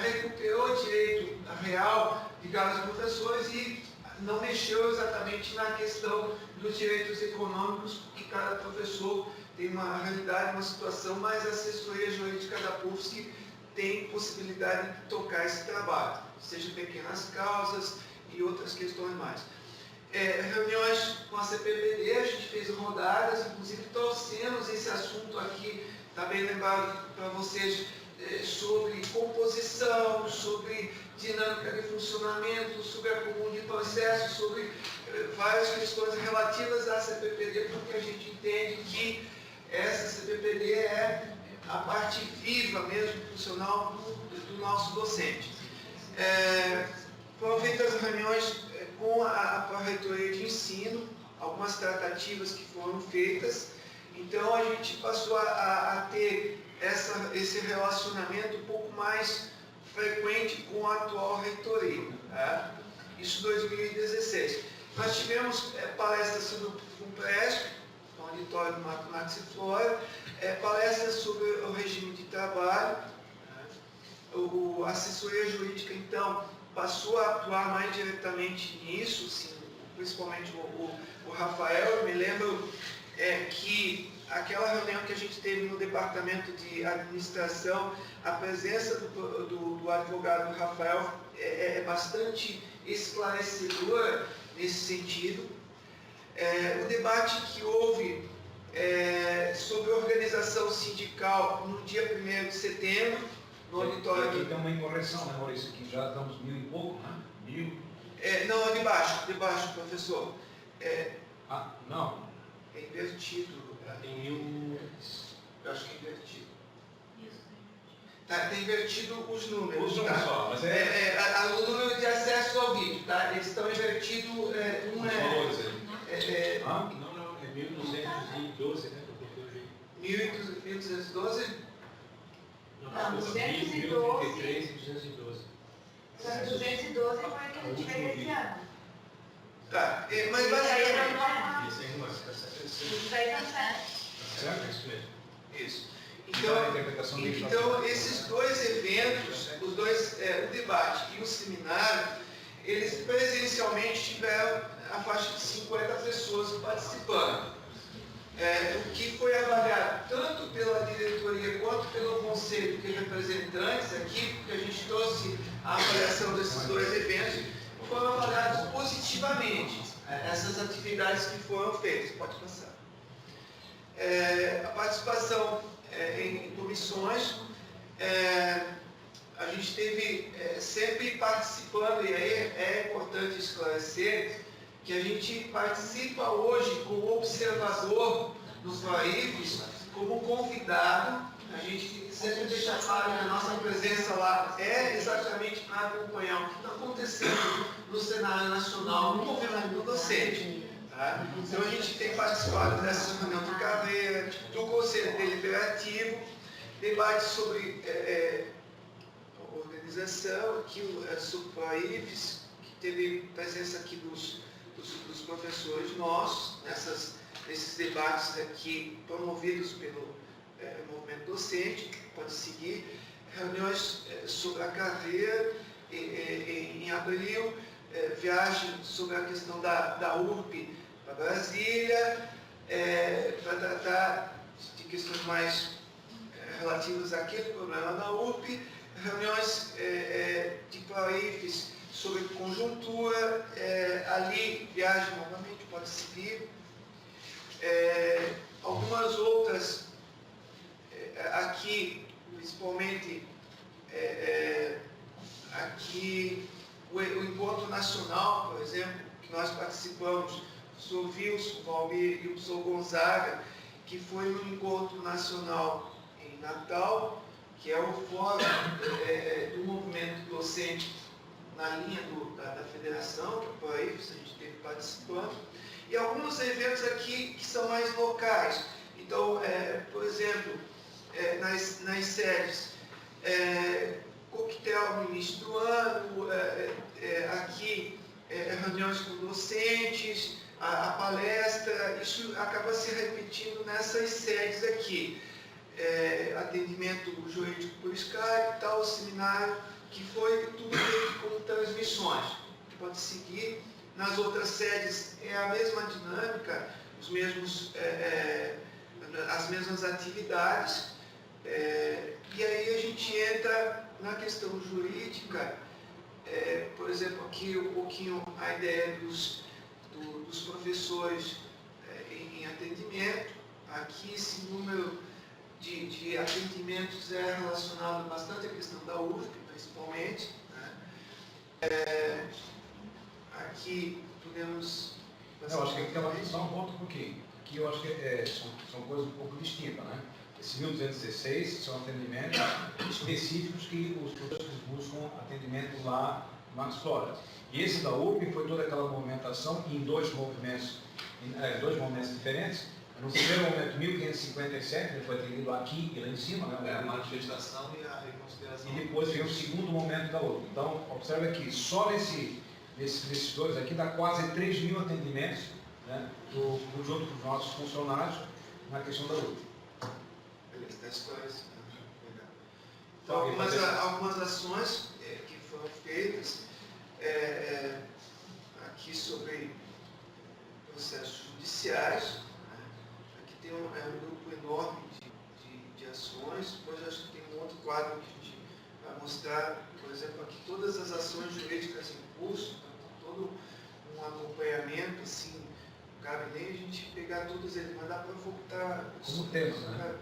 L: recuperou o direito real de cada professores e não mexeu exatamente na questão dos direitos econômicos, porque cada professor tem uma realidade, uma situação, mas a assessoria jurídica da UFSC tem possibilidade de tocar esse trabalho, seja pequenas causas e outras questões mais. Reuniões com a CPPD, a gente fez rodadas, inclusive trouxemos esse assunto aqui, está bem lembrado para vocês, sobre composição, sobre dinâmica de funcionamento, sobre acúmulo de processos, sobre várias questões relativas à CPPD, porque a gente entende que essa CPPD é a parte viva mesmo, funcional do nosso docente. Foram feitas reuniões com a reitoria de ensino, algumas tratativas que foram feitas, então a gente passou a ter esse relacionamento um pouco mais frequente com a atual reitoria. Tá? Isso em 2016. Nós tivemos palestras sobre o FUNPRESP, no auditório do Max e Flora, palestras sobre o regime de trabalho. A assessoria jurídica, então, passou a atuar mais diretamente nisso, sim, principalmente o Rafael. Eu me lembro que aquela reunião que a gente teve no departamento de administração, a presença do advogado Rafael é bastante esclarecedora nesse sentido. O debate que houve sobre organização sindical no dia 1º de setembro, no auditório...
A: Aqui tem uma incorreção, né, Maurício? Aqui já estamos 1.000 e pouco, né? 1.000.
L: Não, debaixo, professor.
A: Não.
L: É invertido.
I: Tem 1.000...
L: Eu acho que é invertido.
G: Isso.
L: Tá invertido os números.
A: Usa um
L: Tá?
A: só, mas
L: o número de acessos ao vídeo, tá? Eles estão invertidos,
A: Os valores aí.
I: Não, é 1212, né? Que eu coloquei hoje.
L: 1212?
F: Não, 212.
I: 1033 e 212.
F: Só que 212 foi o que a gente fez esse ano.
L: Tá, mas
F: Isso aí
L: basicamente...
F: não
I: Isso aí não é, tá certo.
F: Isso aí tá certo.
I: Certo? É isso mesmo.
L: Isso.
A: Então, a interpretação dele
L: Então, esses dois eventos, os dois, o debate e o seminário, eles presencialmente tiveram a faixa de 50 pessoas participando. O que foi avaliado tanto pela diretoria quanto pelo conselho de representantes aqui, porque a gente trouxe a avaliação desses dois eventos, foram avaliados positivamente essas atividades que foram feitas. Pode passar. A participação em comissões, a gente teve sempre participando, e aí é importante esclarecer, que a gente participa hoje como observador nos PROAIFs, como convidado. A gente sempre deixa claro que a nossa presença lá é exatamente para acompanhar o que está acontecendo no cenário nacional, no movimento docente. Tá? Então a gente tem participado dessa reunião de carreira, do Conselho Deliberativo, debate sobre organização, aqui sobre PROAIFs, que teve presença aqui dos professores nossos, nesses debates aqui promovidos pelo movimento docente, pode seguir, reuniões sobre a carreira em abril, viagem sobre a questão da URP para Brasília, para tratar de questões mais relativas àquele problema da URP, reuniões de PROAIFs sobre conjuntura, ali, viagem novamente, pode seguir. Algumas outras, aqui, principalmente, aqui, o Encontro Nacional, por exemplo, que nós participamos, o Sr. Wilson, o Valmir e o Sr. Gonzaga, que foi um encontro nacional em Natal, que é o fórum do movimento docente na linha da federação, do PROAIFs, a gente esteve participando, e alguns eventos aqui que são mais locais. Então, por exemplo, nas sedes, coquetel no início do ano, aqui reuniões com docentes, a palestra, isso acaba se repetindo nessas sedes aqui. Atendimento jurídico por Skype e tal, seminário, que foi tudo feito com transmissões. Pode seguir. Nas outras sedes é a mesma dinâmica, as mesmas atividades. E aí a gente entra na questão jurídica, por exemplo, aqui um pouquinho a ideia dos professores em atendimento. Aqui esse número de atendimentos é relacionado bastante à questão da UFP, principalmente. Né? Aqui podemos...
A: Eu acho que aqui ela só um ponto um pouquinho. Aqui eu acho que são coisas um pouco distintas, né? Esse 1216 são atendimentos específicos que os professores buscam atendimento lá no Max Flora. E esse da URP foi toda aquela movimentação em dois movimentos diferentes. No primeiro momento, 1557, ele foi atendido aqui e lá em cima, né?
B: A manifestação e a reconsideração.
A: E depois veio o segundo momento da URP. Então, observe aqui, só nesses dois aqui dá quase 3.000 atendimentos, né, junto com os nossos funcionários na questão da URP.
L: Beleza, das histórias. Então, algumas ações que foram feitas aqui sobre processos judiciais. Aqui tem um grupo enorme de ações. Depois acho que tem um outro quadro que a gente vai mostrar, por exemplo, aqui todas as ações jurídicas em curso, todo um acompanhamento, assim, não cabe nem a gente pegar todos eles, mas dá para voltar.
A: Como tema, né?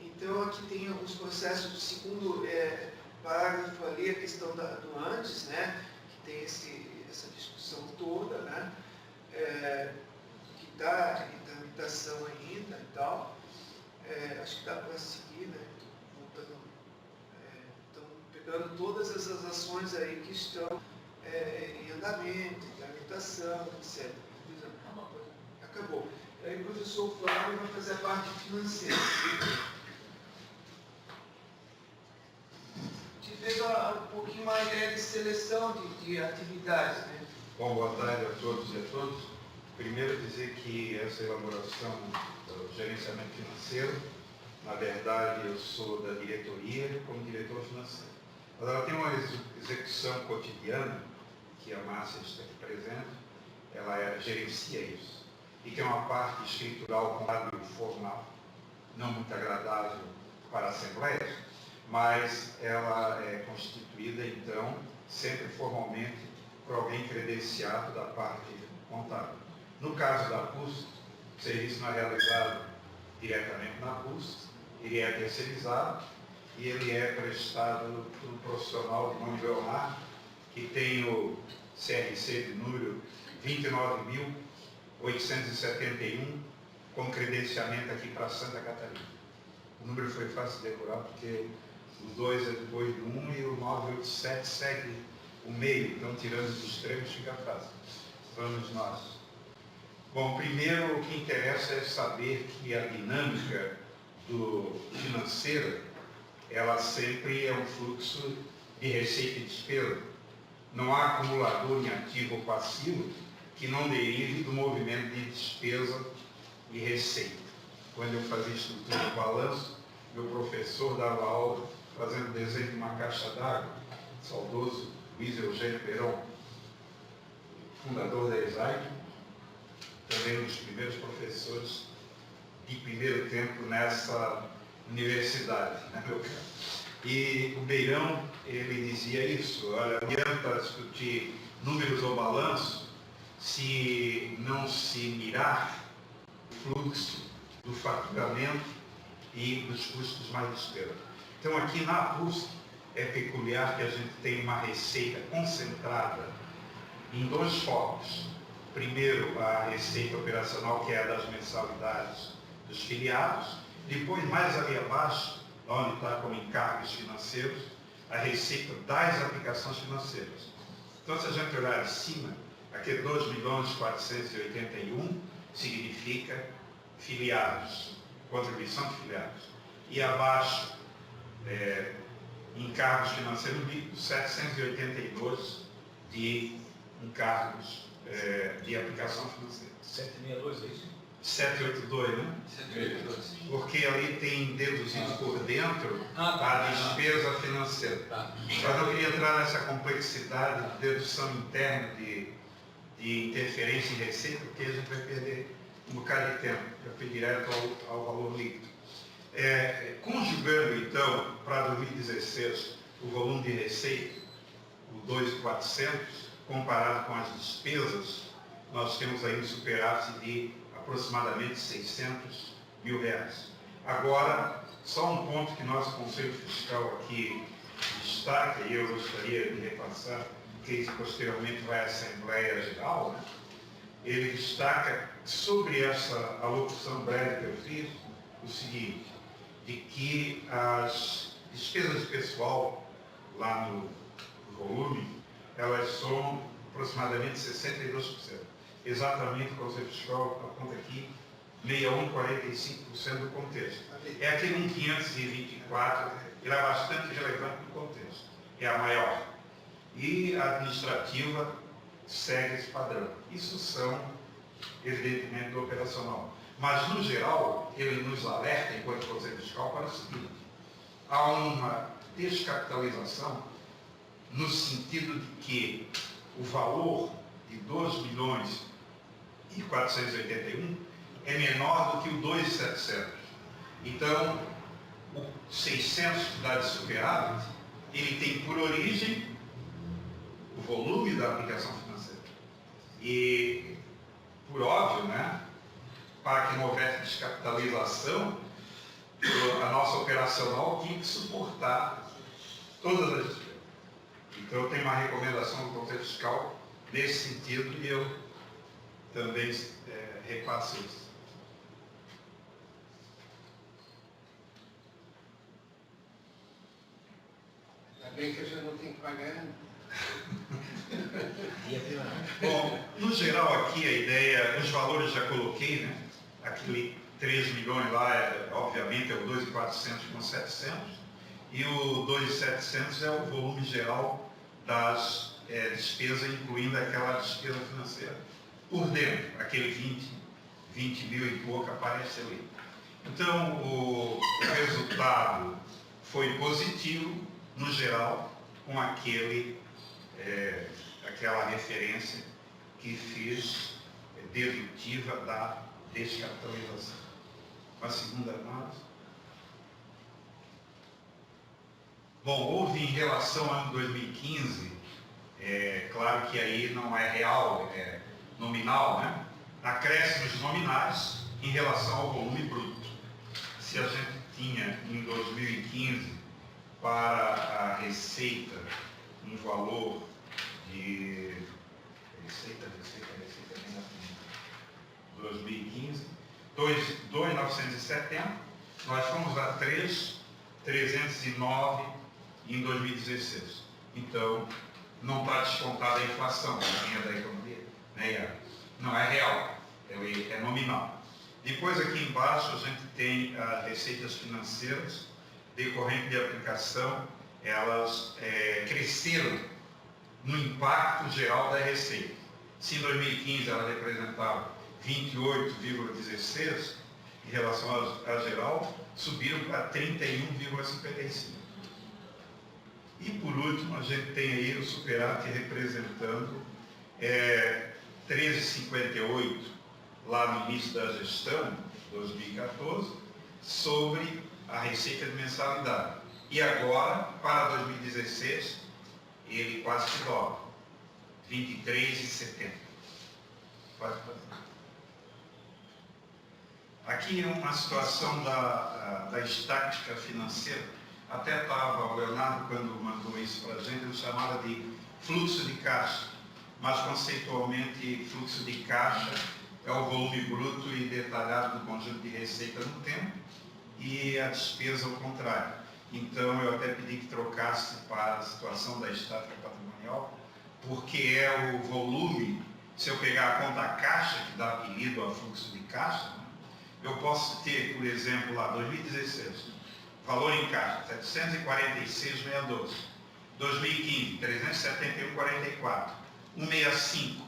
L: Então aqui tem alguns processos do segundo parágrafo ali, a questão do antes, né? Que tem essa discussão toda, né? Que está em tramitação ainda e tal. Acho que dá para seguir, né? Voltando pegando todas essas ações aí que estão em andamento, em tramitação, etc. Acabou. Aí o professor Flávio vai fazer a parte financeira. A gente fez um pouquinho uma ideia de seleção de atividades, né?
K: Bom, boa tarde a todos e a todas. Primeiro dizer que essa elaboração do gerenciamento financeiro, na verdade eu sou da diretoria como diretor financeiro. Mas ela tem uma execução cotidiana, que a Márcia está aqui presente, ela gerencia isso. E tem uma parte escritural contábil formal, não muito agradável para a Assembleia, mas ela é constituída, então, sempre formalmente por alguém credenciado da parte contábil. No caso da PUST, o serviço não é realizado diretamente na PUST, ele é terceirizado e ele é prestado por um profissional de nome Leonardo, que tem o CRC de número 29.871, com credenciamento aqui para Santa Catarina. O número foi fácil de decorar porque o 2 é depois do 1 e o 987 segue o meio, então tirando os extremos fica fácil. Vamos nós. Bom, primeiro o que interessa é saber que a dinâmica do financeira, ela sempre é um fluxo de receita e despesa. Não há acumulador em ativo ou passivo que não derive do movimento de despesa e receita. Quando eu fazia estrutura de balanço, meu professor dava aula fazendo desenho de uma caixa d'água, saudoso Luiz Eugênio Peron, fundador da ESAIC, também um dos primeiros professores de primeiro tempo nessa universidade, né, meu caro? E o Beirão, ele dizia isso: olha, não adianta discutir números ou balanço se não se mirar o fluxo do faturamento e dos custos mais despesas. Então, aqui na PUST é peculiar que a gente tem uma receita concentrada em dois focos. Primeiro, a receita operacional, que é a das mensalidades dos filiados. Depois, mais ali abaixo, onde está como encargos financeiros, a receita das aplicações financeiras. Então, se a gente olhar acima, aqui 2.481.000 significa filiados, contribuição de filiados. E abaixo, encargos financeiros líquidos, 782 de encargos de aplicação financeira.
E: 762, é isso?
K: 782, né?
D: 782.
K: Porque ali tem deduzido por dentro a despesa financeira. Mas eu queria entrar nessa complexidade de dedução interna de interferência em receita, porque a gente vai perder um bocado de tempo. Eu fui direto ao valor líquido. Conjugando, então, para 2016, o volume de receita, o 2.400, comparado com as despesas, nós temos aí um superávit de aproximadamente 600 mil reais. Agora, só um ponto que nosso Conselho Fiscal aqui destaca, e eu gostaria de repassar, que posteriormente vai à Assembleia Geral, né? Ele destaca sobre essa alocução breve que eu fiz, o seguinte, de que as despesas de pessoal lá no volume, elas são aproximadamente 62%. Exatamente o Conselho Fiscal aponta aqui 61,45% do contexto. É aquele 1.524, ele é bastante relevante no contexto. É a maior. E a administrativa segue esse padrão. Isso são, evidentemente, do operacional. Mas, no geral, ele nos alerta, enquanto Conselho Fiscal, para o seguinte: há uma descapitalização no sentido de que o valor de 2.481.000 é menor do que o 2.700. Então, o 600 que dá de superávit, ele tem por origem o volume da aplicação financeira. E, por óbvio, né, para que não houvesse descapitalização, a nossa operacional tinha que suportar todas as despesas. Então, eu tenho uma recomendação do Conselho Fiscal nesse sentido e eu também repasso isso.
M: bem que a gente não tem que pagar ainda.
K: Bom, no geral aqui a ideia, os valores já coloquei, né? Aquele 3 milhões lá, obviamente, é o 2.400 com 700, e o 2.700 é o volume geral das despesas, incluindo aquela despesa financeira por dentro, aquele 20 mil e pouco apareceu aí. Então, o resultado foi positivo, no geral, com aquela referência que fiz dedutiva da descapitalização. A segunda análise. Bom, houve em relação ao ano 2015, claro que aí não é real, é nominal, né? Acréscimos nominais em relação ao volume bruto. Se a gente tinha em 2015 para a receita um valor de receita bem na frente, 2015, 2.970, nós fomos a 3.309 em 2016. Então, não está descontada a inflação, que vinha da economia, né? Não é real, é nominal. Depois aqui embaixo a gente tem as receitas financeiras decorrente de aplicação, elas cresceram no impacto geral da receita. Se em 2015 ela representava 28,16, em relação à geral, subiram para 31,55. E por último, a gente tem aí o superávit representando 13,58 lá no início da gestão, 2014, sobre a receita de mensalidade. E agora, para 2016, ele quase que dobra, 23,70. Aqui é uma situação da estática financeira. Até estava o Leonardo, quando mandou isso para a gente, ele chamava de fluxo de caixa. Mas conceitualmente, fluxo de caixa é o volume bruto e detalhado do conjunto de receita no tempo, e a despesa ao contrário. Então eu até pedi que trocasse para a situação da estática patrimonial, porque é o volume, se eu pegar a conta caixa, que dá apelido a fluxo de caixa, eu posso ter, por exemplo, lá 2016, valor em caixa 746,612, 2015 371,44, 165,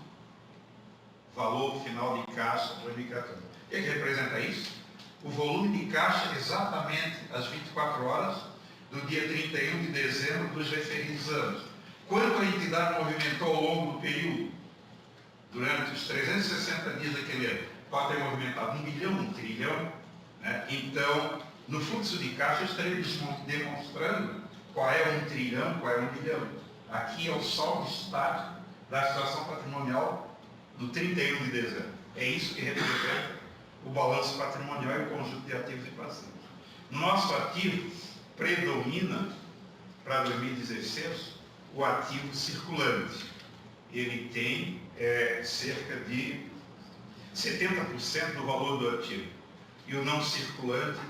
K: valor final de caixa 2014. O que representa isso? O volume de caixa exatamente às 24 horas do dia 31 de dezembro dos referidos anos. Quanto a entidade movimentou ao longo do período? Durante os 360 dias daquele ano, pode ter movimentado 1 bilhão, 1 trilhão, né? Então, no fluxo de caixa, eu estaria demonstrando qual é 1 trilhão, qual é 1 bilhão. Aqui é o saldo estático da situação patrimonial no 31 de dezembro. É isso que representa o balanço patrimonial e o conjunto de ativos e passivos. Nosso ativo predomina, para 2016, o ativo circulante. Ele tem cerca de 70% do valor do ativo. E o não circulante,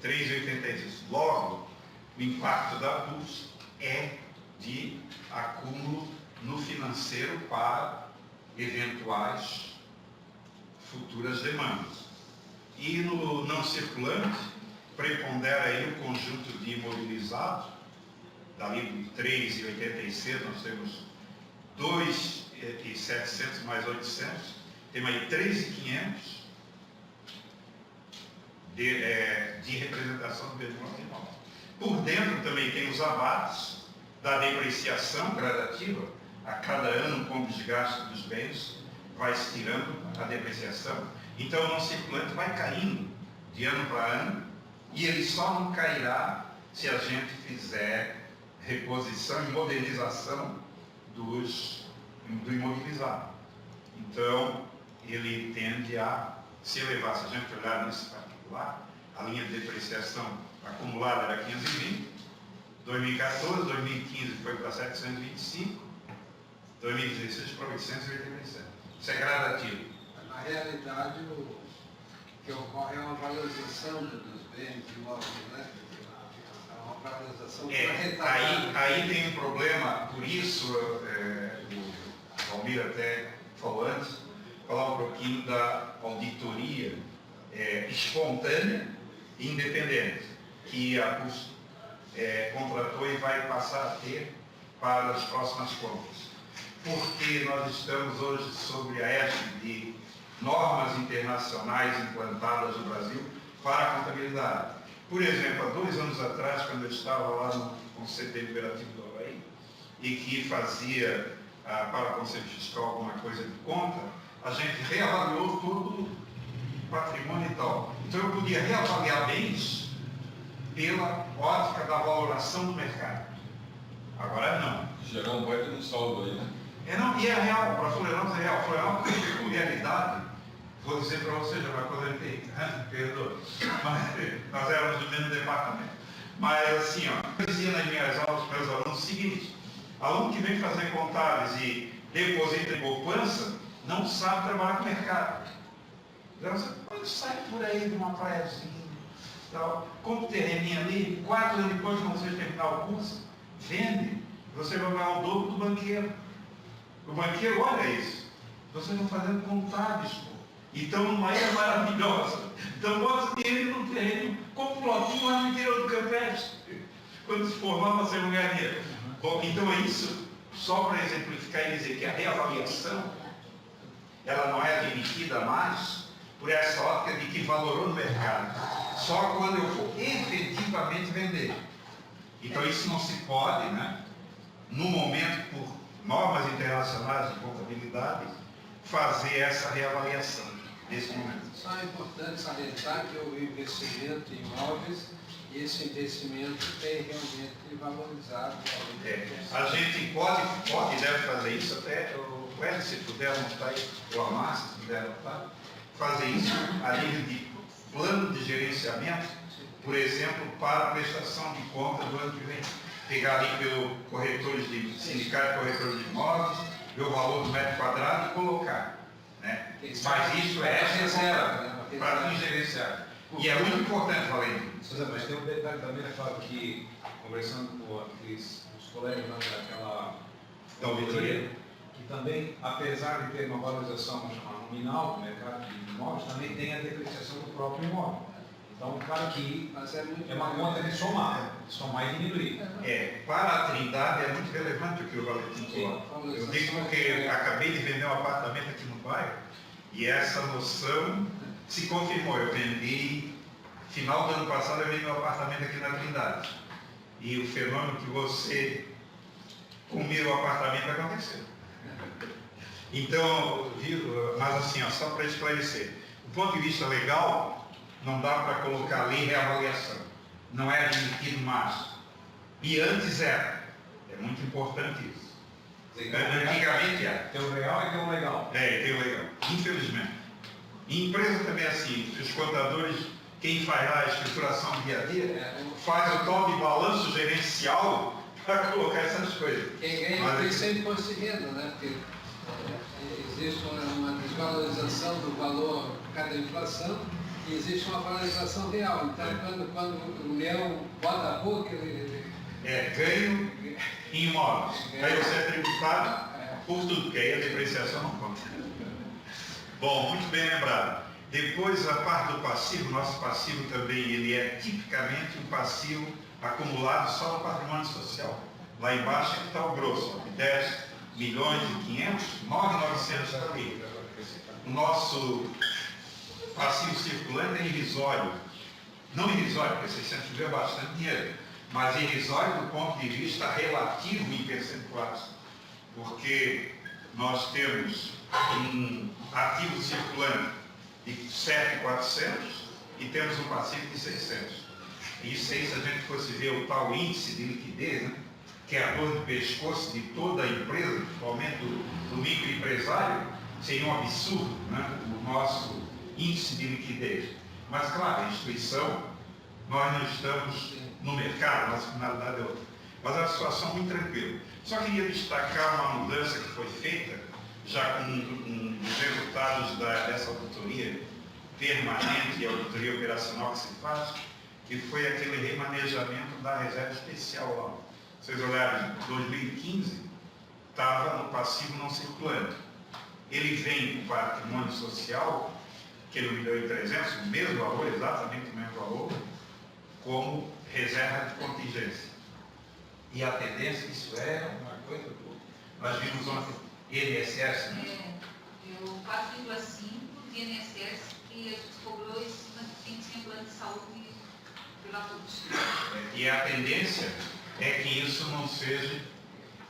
K: 3,86%. Logo, o impacto da PUS é de acúmulo no financeiro para eventuais futuras demandas. E no não circulante, prepondera aí o conjunto de imobilizados, dali do 3,86, nós temos 2,700 mais 800, temos aí 3,500 de representação do bem patrimonial. Por dentro também tem os abates da depreciação gradativa. A cada ano, com o desgaste dos bens, vai se tirando a depreciação. Então o não circulante vai caindo de ano para ano, e ele só não cairá se a gente fizer reposição e modernização do imobilizado. Então, ele tende a se elevar. Se a gente olhar nesse particular, a linha de depreciação acumulada era 520, 2014, 2015 foi para 725, 2016 para 887. Isso é gradativo.
M: Na realidade, o que ocorre é uma valorização dos bens imóveis, né? paralisação.
K: Aí tem um problema, por isso, o Almir até falou antes, falar um pouquinho da auditoria espontânea e independente, que a CUSP contratou e vai passar a ter para as próximas contas. Porque nós estamos hoje sobre a égide de normas internacionais implantadas no Brasil para a contabilidade. Por exemplo, há 2 anos atrás, quando eu estava lá no Conselho Deliberativo do Havaí, e que fazia para o Conselho Fiscal alguma coisa de conta, a gente reavaliou todo o patrimônio e tal. Então eu podia reavaliar bens pela ótica da valoração do mercado. Agora não.
C: Gerar um baita de um saldo aí, né?
K: Não, e é real, para Florianópolis é real. Florianópolis tem peculiaridade. Vou dizer para você, já me aposentei, perdoa, mas nós éramos do mesmo departamento. Mas assim, eu dizia nas minhas aulas para os meus alunos o seguinte: aluno que vem fazer contábeis e deposita em poupança não sabe trabalhar com o mercado. Quando sai por aí de uma praiazinha, tal, compra um terreninho ali, 4 anos depois, quando você terminar o curso, vende, você vai ganhar o dobro do banqueiro. O banqueiro olha isso. Vocês estão fazendo contábeis, pô. Então, numa ilha maravilhosa. Então, bota dinheiro no terreno, compra um lotinho lá no interior do Campestre. Quando se formar, você não ganha dinheiro. Bom, então é isso, só para exemplificar e dizer que a reavaliação, ela não é admitida mais por essa ótica de que valorou no mercado. Só quando eu for efetivamente vender. Então, isso não se pode, né? No momento, por normas internacionais de contabilidade, fazer essa reavaliação nesse momento.
M: Só é importante salientar que houve investimento em imóveis e esse investimento tem realmente valorizado.
K: A gente pode e deve fazer isso, até o Wesley, se puder anotar aí, o Amar, se puder anotar, fazer isso a nível de plano de gerenciamento, por exemplo, para a prestação de contas do ano que vem. Pegar ali pelo sindicato de corretores de imóveis, ver o valor do metro quadrado e colocar. Né? Mas isso é reserva para fins gerenciados. E é muito importante, Valente.
A: Mas tem um detalhe também, é claro que, conversando com os colegas daquela
K: da auditoria,
A: que também, apesar de ter uma valorização, vamos chamar nominal do mercado de imóveis, também tem a depreciação do próprio imóvel. Então, claro que é uma conta de somar e diminuir.
K: Para a Trindade é muito relevante o que o Valentim falou. Eu digo porque acabei de vender um apartamento aqui no bairro e essa noção se confirmou. Eu vendi, final do ano passado, eu vendi um apartamento aqui na Trindade. E o fenômeno que você comiu o apartamento aconteceu. Então, mas assim, só para esclarecer, do ponto de vista legal, não dá para colocar ali reavaliação. Não é admitido mais. E antes era. É muito importante isso. Antigamente era.
A: Tem o real e tem o legal.
K: Tem o legal. Infelizmente. Em empresa também é assim. Os contadores, quem faz lá a escrituração do dia a dia, faz o tal de balanço gerencial para colocar essas coisas.
M: Quem ganha tem sempre imposto de renda, né? Porque existe uma desvalorização do valor por cada inflação. E existe uma valorização real. Então, quando o leão bota a boca, ele...
K: ganho em imóveis. Aí você é tributado por tudo, porque aí a depreciação não conta. Bom, muito bem lembrado. Depois, a parte do passivo, nosso passivo também, ele é tipicamente um passivo acumulado só no patrimônio social. Lá embaixo é que está o grosso, 10 milhões e 500, 9.900 aqui. O nosso passivo circulante é irrisório. Não irrisório, porque 600 mil é bastante dinheiro, mas irrisório do ponto de vista relativo em percentuais. Porque nós temos um ativo circulante de 7.400 e temos um passivo de 600. Isso aí, se a gente fosse ver o tal índice de liquidez, né, que é a dor de pescoço de toda a empresa, principalmente do microempresário, seria um absurdo, né, o nosso índice de liquidez. Mas, claro, a instituição, nós não estamos no mercado, nossa finalidade é outra. Mas a situação é muito tranquila. Só queria destacar uma mudança que foi feita, já com os resultados dessa auditoria permanente e auditoria operacional que se faz, que foi aquele remanejamento da reserva especial lá. Vocês olharem, 2015, estava no passivo não circulante. Ele vem do patrimônio social, que ele me deu em 300, o mesmo valor, exatamente o mesmo valor, como reserva de contingência. E a tendência, isso é uma coisa boa. Nós vimos ontem, INSS, né?
G: É o 4,5 de INSS que a gente cobrou em cima de quem tinha plano de saúde pela política.
K: E a tendência é que isso não seja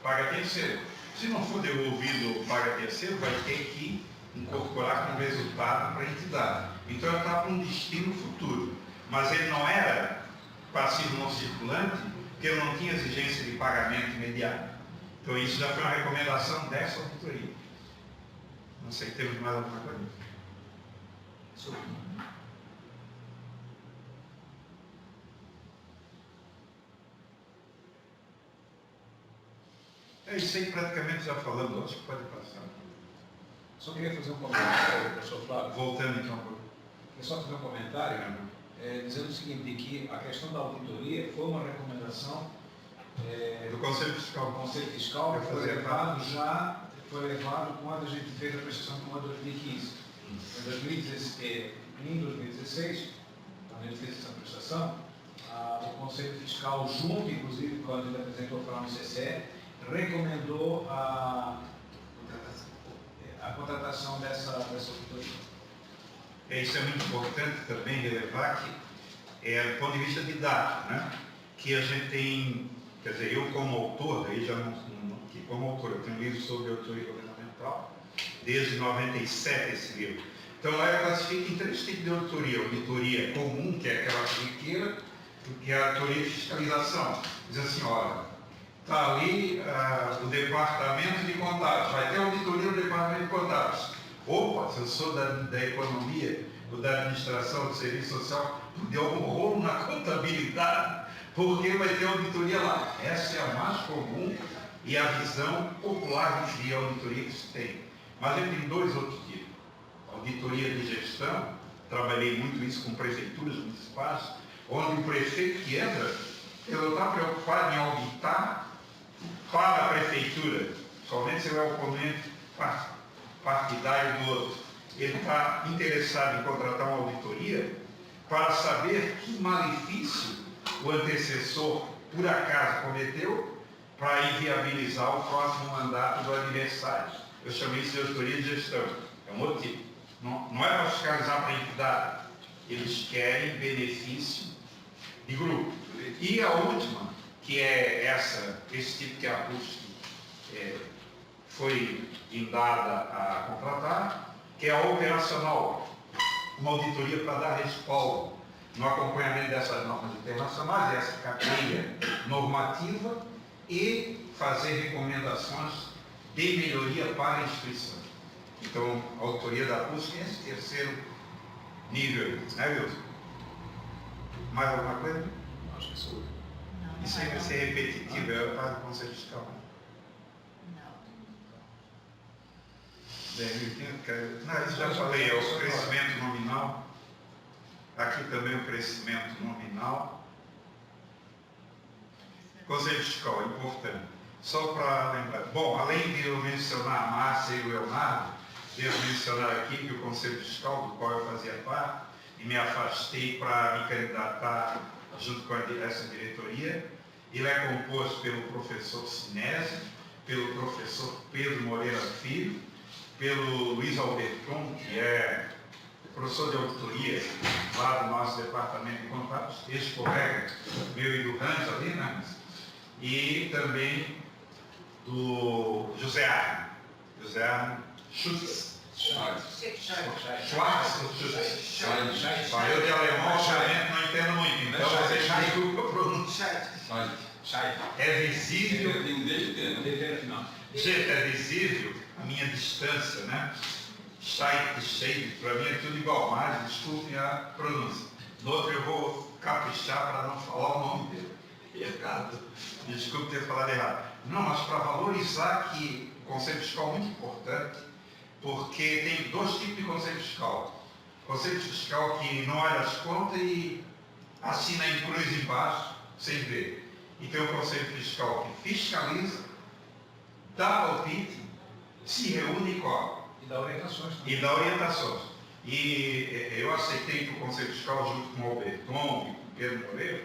K: paga terceiro. Se não for devolvido o paga terceiro, vai ter que incorporar como resultado para a entidade. Então ele está para um destino futuro. Mas ele não era passivo não circulante, porque ele não tinha exigência de pagamento imediato. Então isso já foi uma recomendação dessa auditoria. Não sei, temos mais alguma coisa? É isso aí, praticamente já falando, acho que pode passar.
A: Só queria fazer um comentário, professor Flávio.
K: Voltando então.
A: Queria só fazer um comentário, dizendo o seguinte, que a questão da auditoria foi uma recomendação
K: do Conselho Fiscal.
A: O Conselho Fiscal que foi levado quando a gente fez a prestação de conta de 2015. Em 2016, quando a gente fez essa prestação, o Conselho Fiscal, junto, inclusive, quando a gente apresentou para a ONCC, recomendou a contratação dessa auditoria.
K: Isso é muito importante também relevar que, do ponto de vista didático, né, que a gente tem, quer dizer, eu como autor, aí já como autor, eu tenho um livro sobre auditoria governamental, desde 97 esse livro. Então lá eu classifico em 3 tipos de auditoria. Auditoria comum, que é aquela corriqueira, que é a auditoria de fiscalização. Diz assim, olha, está ali o departamento de contábeis, vai ter auditoria do departamento de contábeis. Opa, se eu sou da economia ou da administração do serviço social, deu um rolo na contabilidade, porque vai ter auditoria lá. Essa é a mais comum e a visão popular de auditoria que se tem. Mas ele tem 2 outros tipos. Auditoria de gestão, trabalhei muito isso com prefeituras municipais, onde o prefeito que entra, ele não está preocupado em auditar para a prefeitura, somente se ele é o oponente partidário do outro. Ele está interessado em contratar uma auditoria para saber que malefício o antecessor, por acaso, cometeu para inviabilizar o próximo mandato do adversário. Eu chamei isso de auditoria de gestão. É um outro tipo. Não é para fiscalizar para a entidade. Eles querem benefício de grupo. E a última, que é esse tipo que a PUSC foi indada a contratar, que é a operacional. Uma auditoria para dar respaldo no acompanhamento dessas normas internacionais, dessa cadeia normativa, e fazer recomendações de melhoria para a instituição. Então, a auditoria da PUSC é esse 3º nível, né, Wilson? Mais alguma coisa?
A: Acho que isso.
K: Isso aí vai ser repetitivo, é para o Conselho Fiscal. Não, isso já falei, é o crescimento nominal. Aqui também o crescimento nominal. Conselho Fiscal, importante. Só para lembrar. Bom, além de eu mencionar a Márcia e o Leonardo, devo mencionar aqui que o Conselho Fiscal, do qual eu fazia parte, e me afastei para me candidatar junto com essa diretoria, ele é composto pelo professor Sinésio, pelo professor Pedro Moreira Filho, pelo Luiz Alberton, que é professor de auditoria lá do nosso departamento de contábeis, ex-colega meu e do Hans ali, né? E também do José Arno Schutz. Eu de alemão, obviamente, não entendo muito, então você já desculpa a pronúncia. É visível. Gente, é visível a minha distância, né? Shade, para mim é tudo igual, mas desculpe a pronúncia. No outro eu vou caprichar para não falar o nome dele. Errado. Desculpe ter falado errado. Não, mas para valorizar que o Conselho Fiscal é muito importante, porque tem 2 tipos de Conselho Fiscal. Conselho Fiscal que não olha as contas e assina em cruz embaixo, sem ver. E tem o Conselho Fiscal que fiscaliza, dá palpite, se reúne e cobra.
A: E dá orientações também.
K: E dá orientações. E eu aceitei para o Conselho Fiscal junto com o Alberton e com o Pedro Moreira,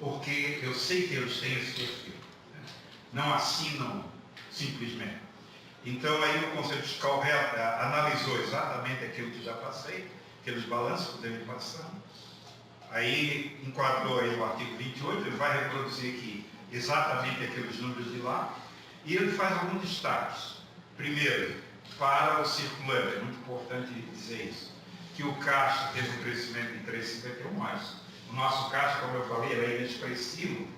K: porque eu sei que eles têm esse perfil. Né? Não assinam simplesmente. Então aí o Conselho Fiscal analisou exatamente aquilo que já passei, aqueles balanços que devem passar. Aí enquadrou aí o artigo 28, ele vai reproduzir aqui exatamente aqueles números de lá, e ele faz alguns destaques. Primeiro, para o circulante, é muito importante dizer isso, que o caixa teve um crescimento de 3,51 mais. O nosso caixa, como eu falei, ele é inexpressivo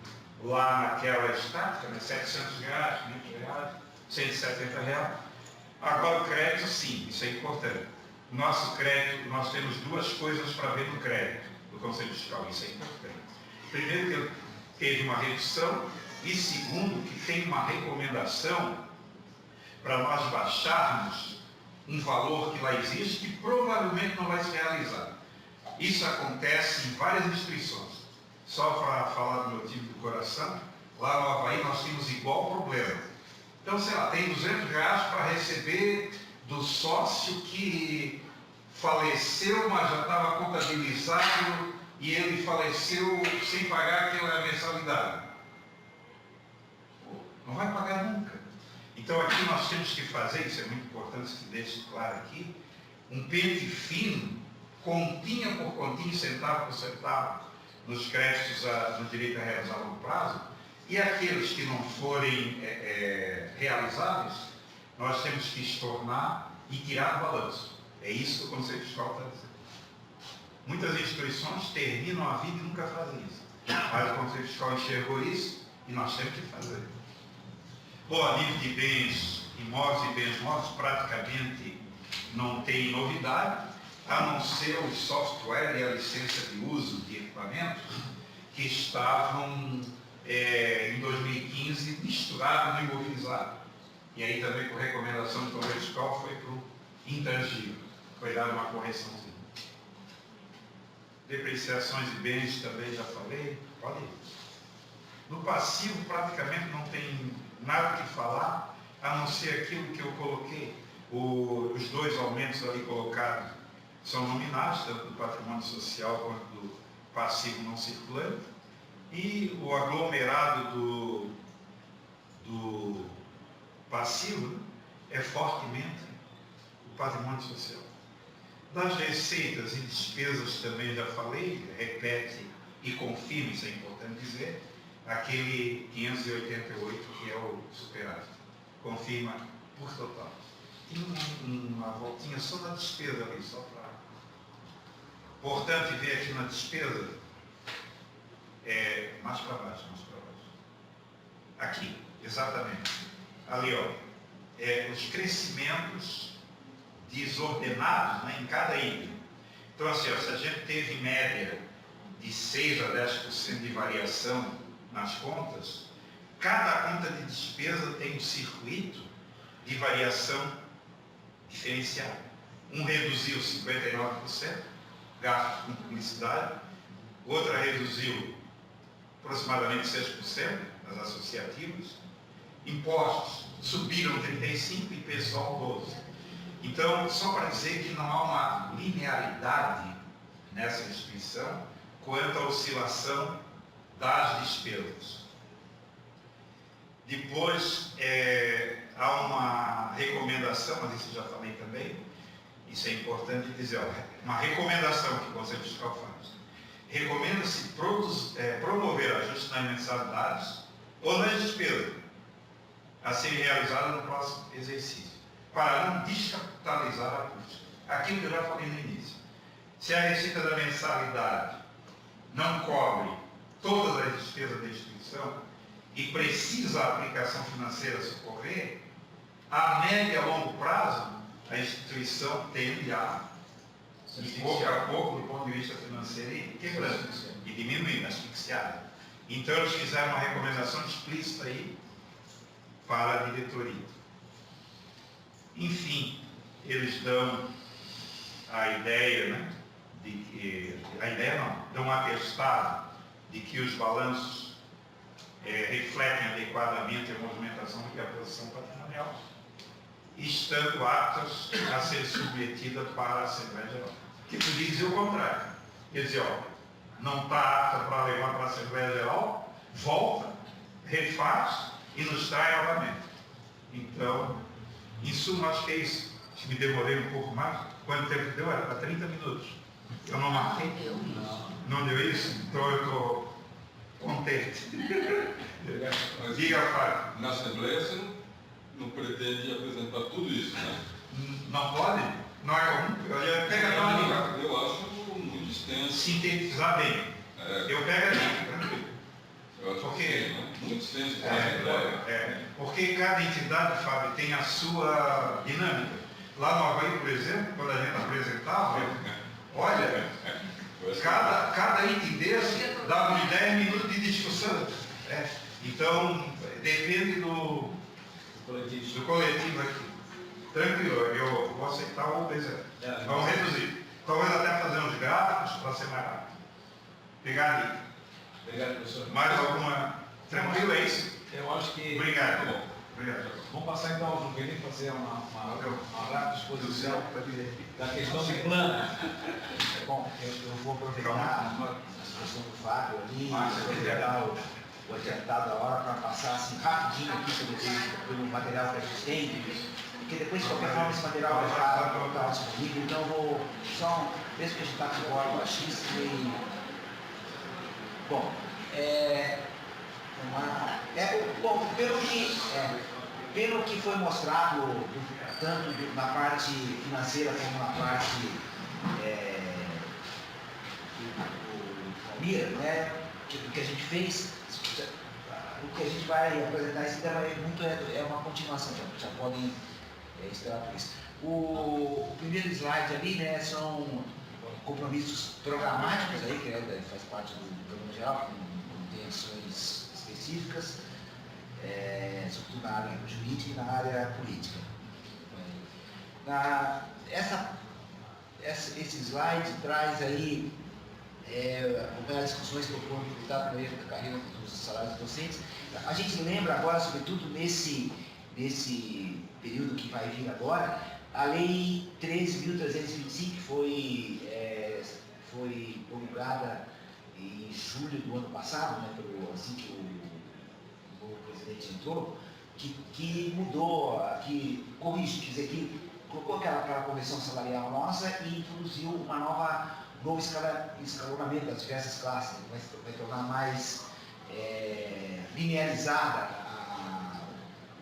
K: lá naquela estática, né? 700 reais, 500 reais, 170 reais. Agora o crédito, sim, isso é importante. Nosso crédito, nós temos duas coisas para ver no crédito do Conselho Fiscal, isso é importante. Primeiro, que ele teve uma redução, e segundo, que tem uma recomendação para nós baixarmos um valor que lá existe, que provavelmente não vai se realizar. Isso acontece em várias instituições. Só para falar do meu time do coração, lá no Avaí nós tínhamos igual problema. Então, sei lá, tem 200 reais para receber do sócio que faleceu, mas já estava contabilizado e ele faleceu sem pagar aquela mensalidade. Pô, não vai pagar nunca. Então aqui nós temos que fazer, isso é muito importante que deixe claro aqui, um pente fino, continha por continha, centavo por centavo, nos créditos no direito a realizar a longo prazo, e aqueles que não forem realizáveis, nós temos que estornar e tirar do balanço. É isso que o Conselho Fiscal está dizendo. Muitas instituições terminam a vida e nunca fazem isso. Mas o Conselho Fiscal enxergou isso e nós temos que fazer. Bom, a nível de bens imóveis e bens móveis, praticamente não tem novidade, a não ser o software e a licença de uso de equipamentos que estavam, em 2015, misturados no imobilizado. E aí também, por recomendação do Conselho Fiscal, foi para o intangível. Foi dada uma correçãozinha. Depreciações de bens também já falei. Pode ir. No passivo, praticamente não tem nada que falar, a não ser aquilo que eu coloquei. Os dois aumentos ali colocados são nominais, tanto do patrimônio social quanto do passivo não circulante. E o aglomerado do passivo, né, é fortemente o patrimônio social. Das receitas e despesas também já falei, repete e confirma, isso é importante dizer, aquele 588 que é o superávit. Confirma por total. Tem uma voltinha só na despesa ali, só para... Importante ver aqui na despesa, mais para baixo. Aqui, exatamente. Ali, ó, os crescimentos desordenados, né, em cada item. Então, assim, ó, se a gente teve média de 6 a 10% de variação nas contas, cada conta de despesa tem um circuito de variação diferenciada. Um reduziu 59%, gasto com publicidade, outra reduziu aproximadamente 6% nas associativas, impostos subiram 35% e pessoal 12%. Então, só para dizer que não há uma linearidade nessa instituição quanto à oscilação das despesas. Depois, há uma recomendação, mas isso eu já falei também, isso é importante dizer, uma recomendação que o Conselho Fiscal faz. Recomenda-se promover ajustes nas mensalidades ou nas despesas a serem realizadas no próximo exercício, para não descapitalizar a custa. Aquilo que eu já falei no início. Se a receita da mensalidade não cobre todas as despesas da instituição e precisa a aplicação financeira socorrer, a médio e a longo prazo, a instituição tende a, pouco a pouco, do ponto de vista financeiro, ir quebrando e diminuindo, asfixiando. Então, eles fizeram uma recomendação explícita aí para a diretoria. Enfim, eles dão a ideia, né, de que, a ideia não, de um atestado de que os balanços refletem adequadamente a movimentação e a posição patrimonial, estando aptas a ser submetidas para a Assembleia Geral. Que podia dizer o contrário. Quer dizer, ó, não está apta para levar para a Assembleia Geral, volta, refaz e nos traz novamente. Então, em suma, acho que é isso. Acho que me demorei um pouco mais. Quanto tempo deu? Era para 30 minutos. Eu não marquei. Não deu isso? Então eu estou contente. Diga, Fábio.
C: Na Assembleia você não pretende apresentar tudo isso, né?
K: Não pode? Não é comum?
C: Eu acho muito extenso.
K: Sintetizar bem. Eu pego aqui, tranquilo.
C: Eu acho
K: porque,
C: muito extenso.
K: Porque cada entidade, Fábio, tem a sua dinâmica. Lá no Havaí, por exemplo, quando a gente apresentava, olha, cada item desse dava uns 10 minutos de discussão. Então, depende do coletivo aqui. Tranquilo, eu vou aceitar ou dizer. Vamos reduzir. Talvez até fazer uns gráficos para ser mais rápido. Pegar ali.
A: Obrigado, professor.
K: Mais alguma? Tranquilo, é isso?
A: Eu acho que...
K: Obrigado. Obrigado.
A: Vamos passar então ao Juvenil fazer uma rápida exposição da questão de plano.
E: Bom, eu vou aproveitar a expressão do Fábio ali, aproveitar o adiantado da hora para passar assim rapidinho aqui pelo material que a gente tem, porque depois de qualquer forma esse material vai estar disponível, então eu vou só, mesmo que a gente está com o baixíssimo e... Bom, pelo que foi mostrado, tanto na parte financeira como na parte do Mira, né, que a gente fez, o que a gente vai apresentar esse tema é uma continuação, já podem esperar por isso. O primeiro slide ali, né, são compromissos programáticos aí, que faz parte do programa geral, com intenções específicas, sobretudo na área jurídica e na área política. Esse slide traz aí as discussões que foram publicadas na carreira dos salários docentes. A gente lembra agora, sobretudo nesse período que vai vir agora, a Lei 13.325, que foi promulgada em julho do ano passado, né, assim que o novo presidente entrou, que mudou, que corrige, quer dizer, que colocou aquela convenção salarial nossa e introduziu um novo escalonamento das diversas classes, vai tornar mais linearizada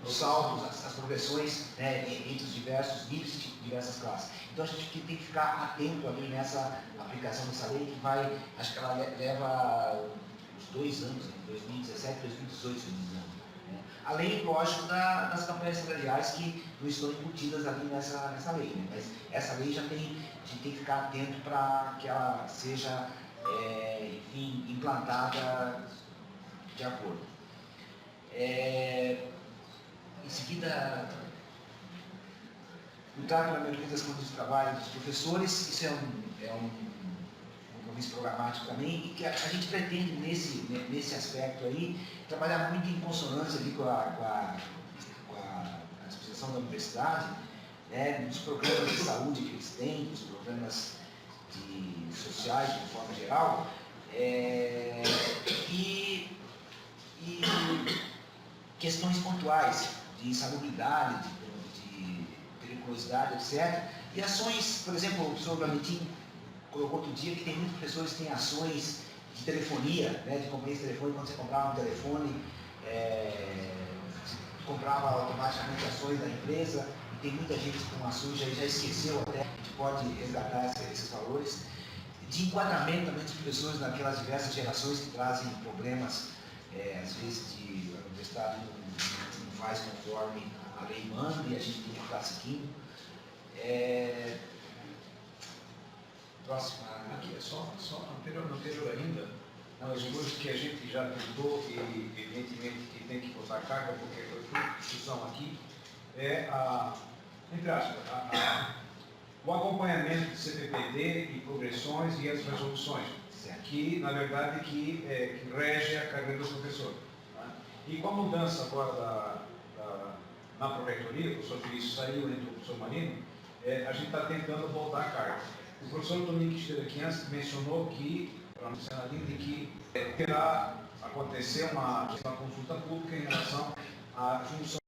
E: os saldos, as progressões, né, entre os diversos níveis de diversas classes. Então a gente tem que ficar atento ali nessa aplicação dessa lei, que vai, acho que ela leva uns 2 anos, 2017, 2018, se não me engano. Né? Além, lógico, das campanhas salariais que não estão embutidas ali nessa lei. Né? Mas essa lei a gente tem que ficar atento para que ela seja, enfim, implantada de acordo. Em seguida, lutar pela melhoria das condições de trabalho dos professores, isso é um compromisso programático também, e que a gente pretende, nesse aspecto aí, trabalhar muito em consonância ali com a disposição da universidade, né, nos programas de saúde que eles têm, nos programas sociais, de forma geral, e questões pontuais de insalubridade, de periculosidade, etc. E ações, por exemplo, o professor Valentim colocou outro dia que tem muitos professores que têm ações de telefonia, né, de companhia de telefone, quando você comprava um telefone, você comprava automaticamente ações da empresa, e tem muita gente com ações, já esqueceu até, a gente pode resgatar esses valores. De enquadramento também dos professores naquelas diversas gerações que trazem problemas, às vezes, a universidade não faz conforme a lei manda e a gente tem que ficar seguindo. Próxima.
A: Aqui é só anterior ainda, as coisas que a gente já tentou e evidentemente que tem que botar carga, porque foi discussão aqui, entre aspas, o acompanhamento de CPPD e progressões e as resoluções, que, na verdade, que rege a carreira do professor. Tá? E com a mudança agora na Pró-Reitoria, o professor Felício saiu, entrou o professor Marino, a gente está tentando voltar a carga. O professor Toninho, que esteve aqui antes, mencionou que, para anunciar na linha, de que terá acontecer uma consulta pública em relação à junção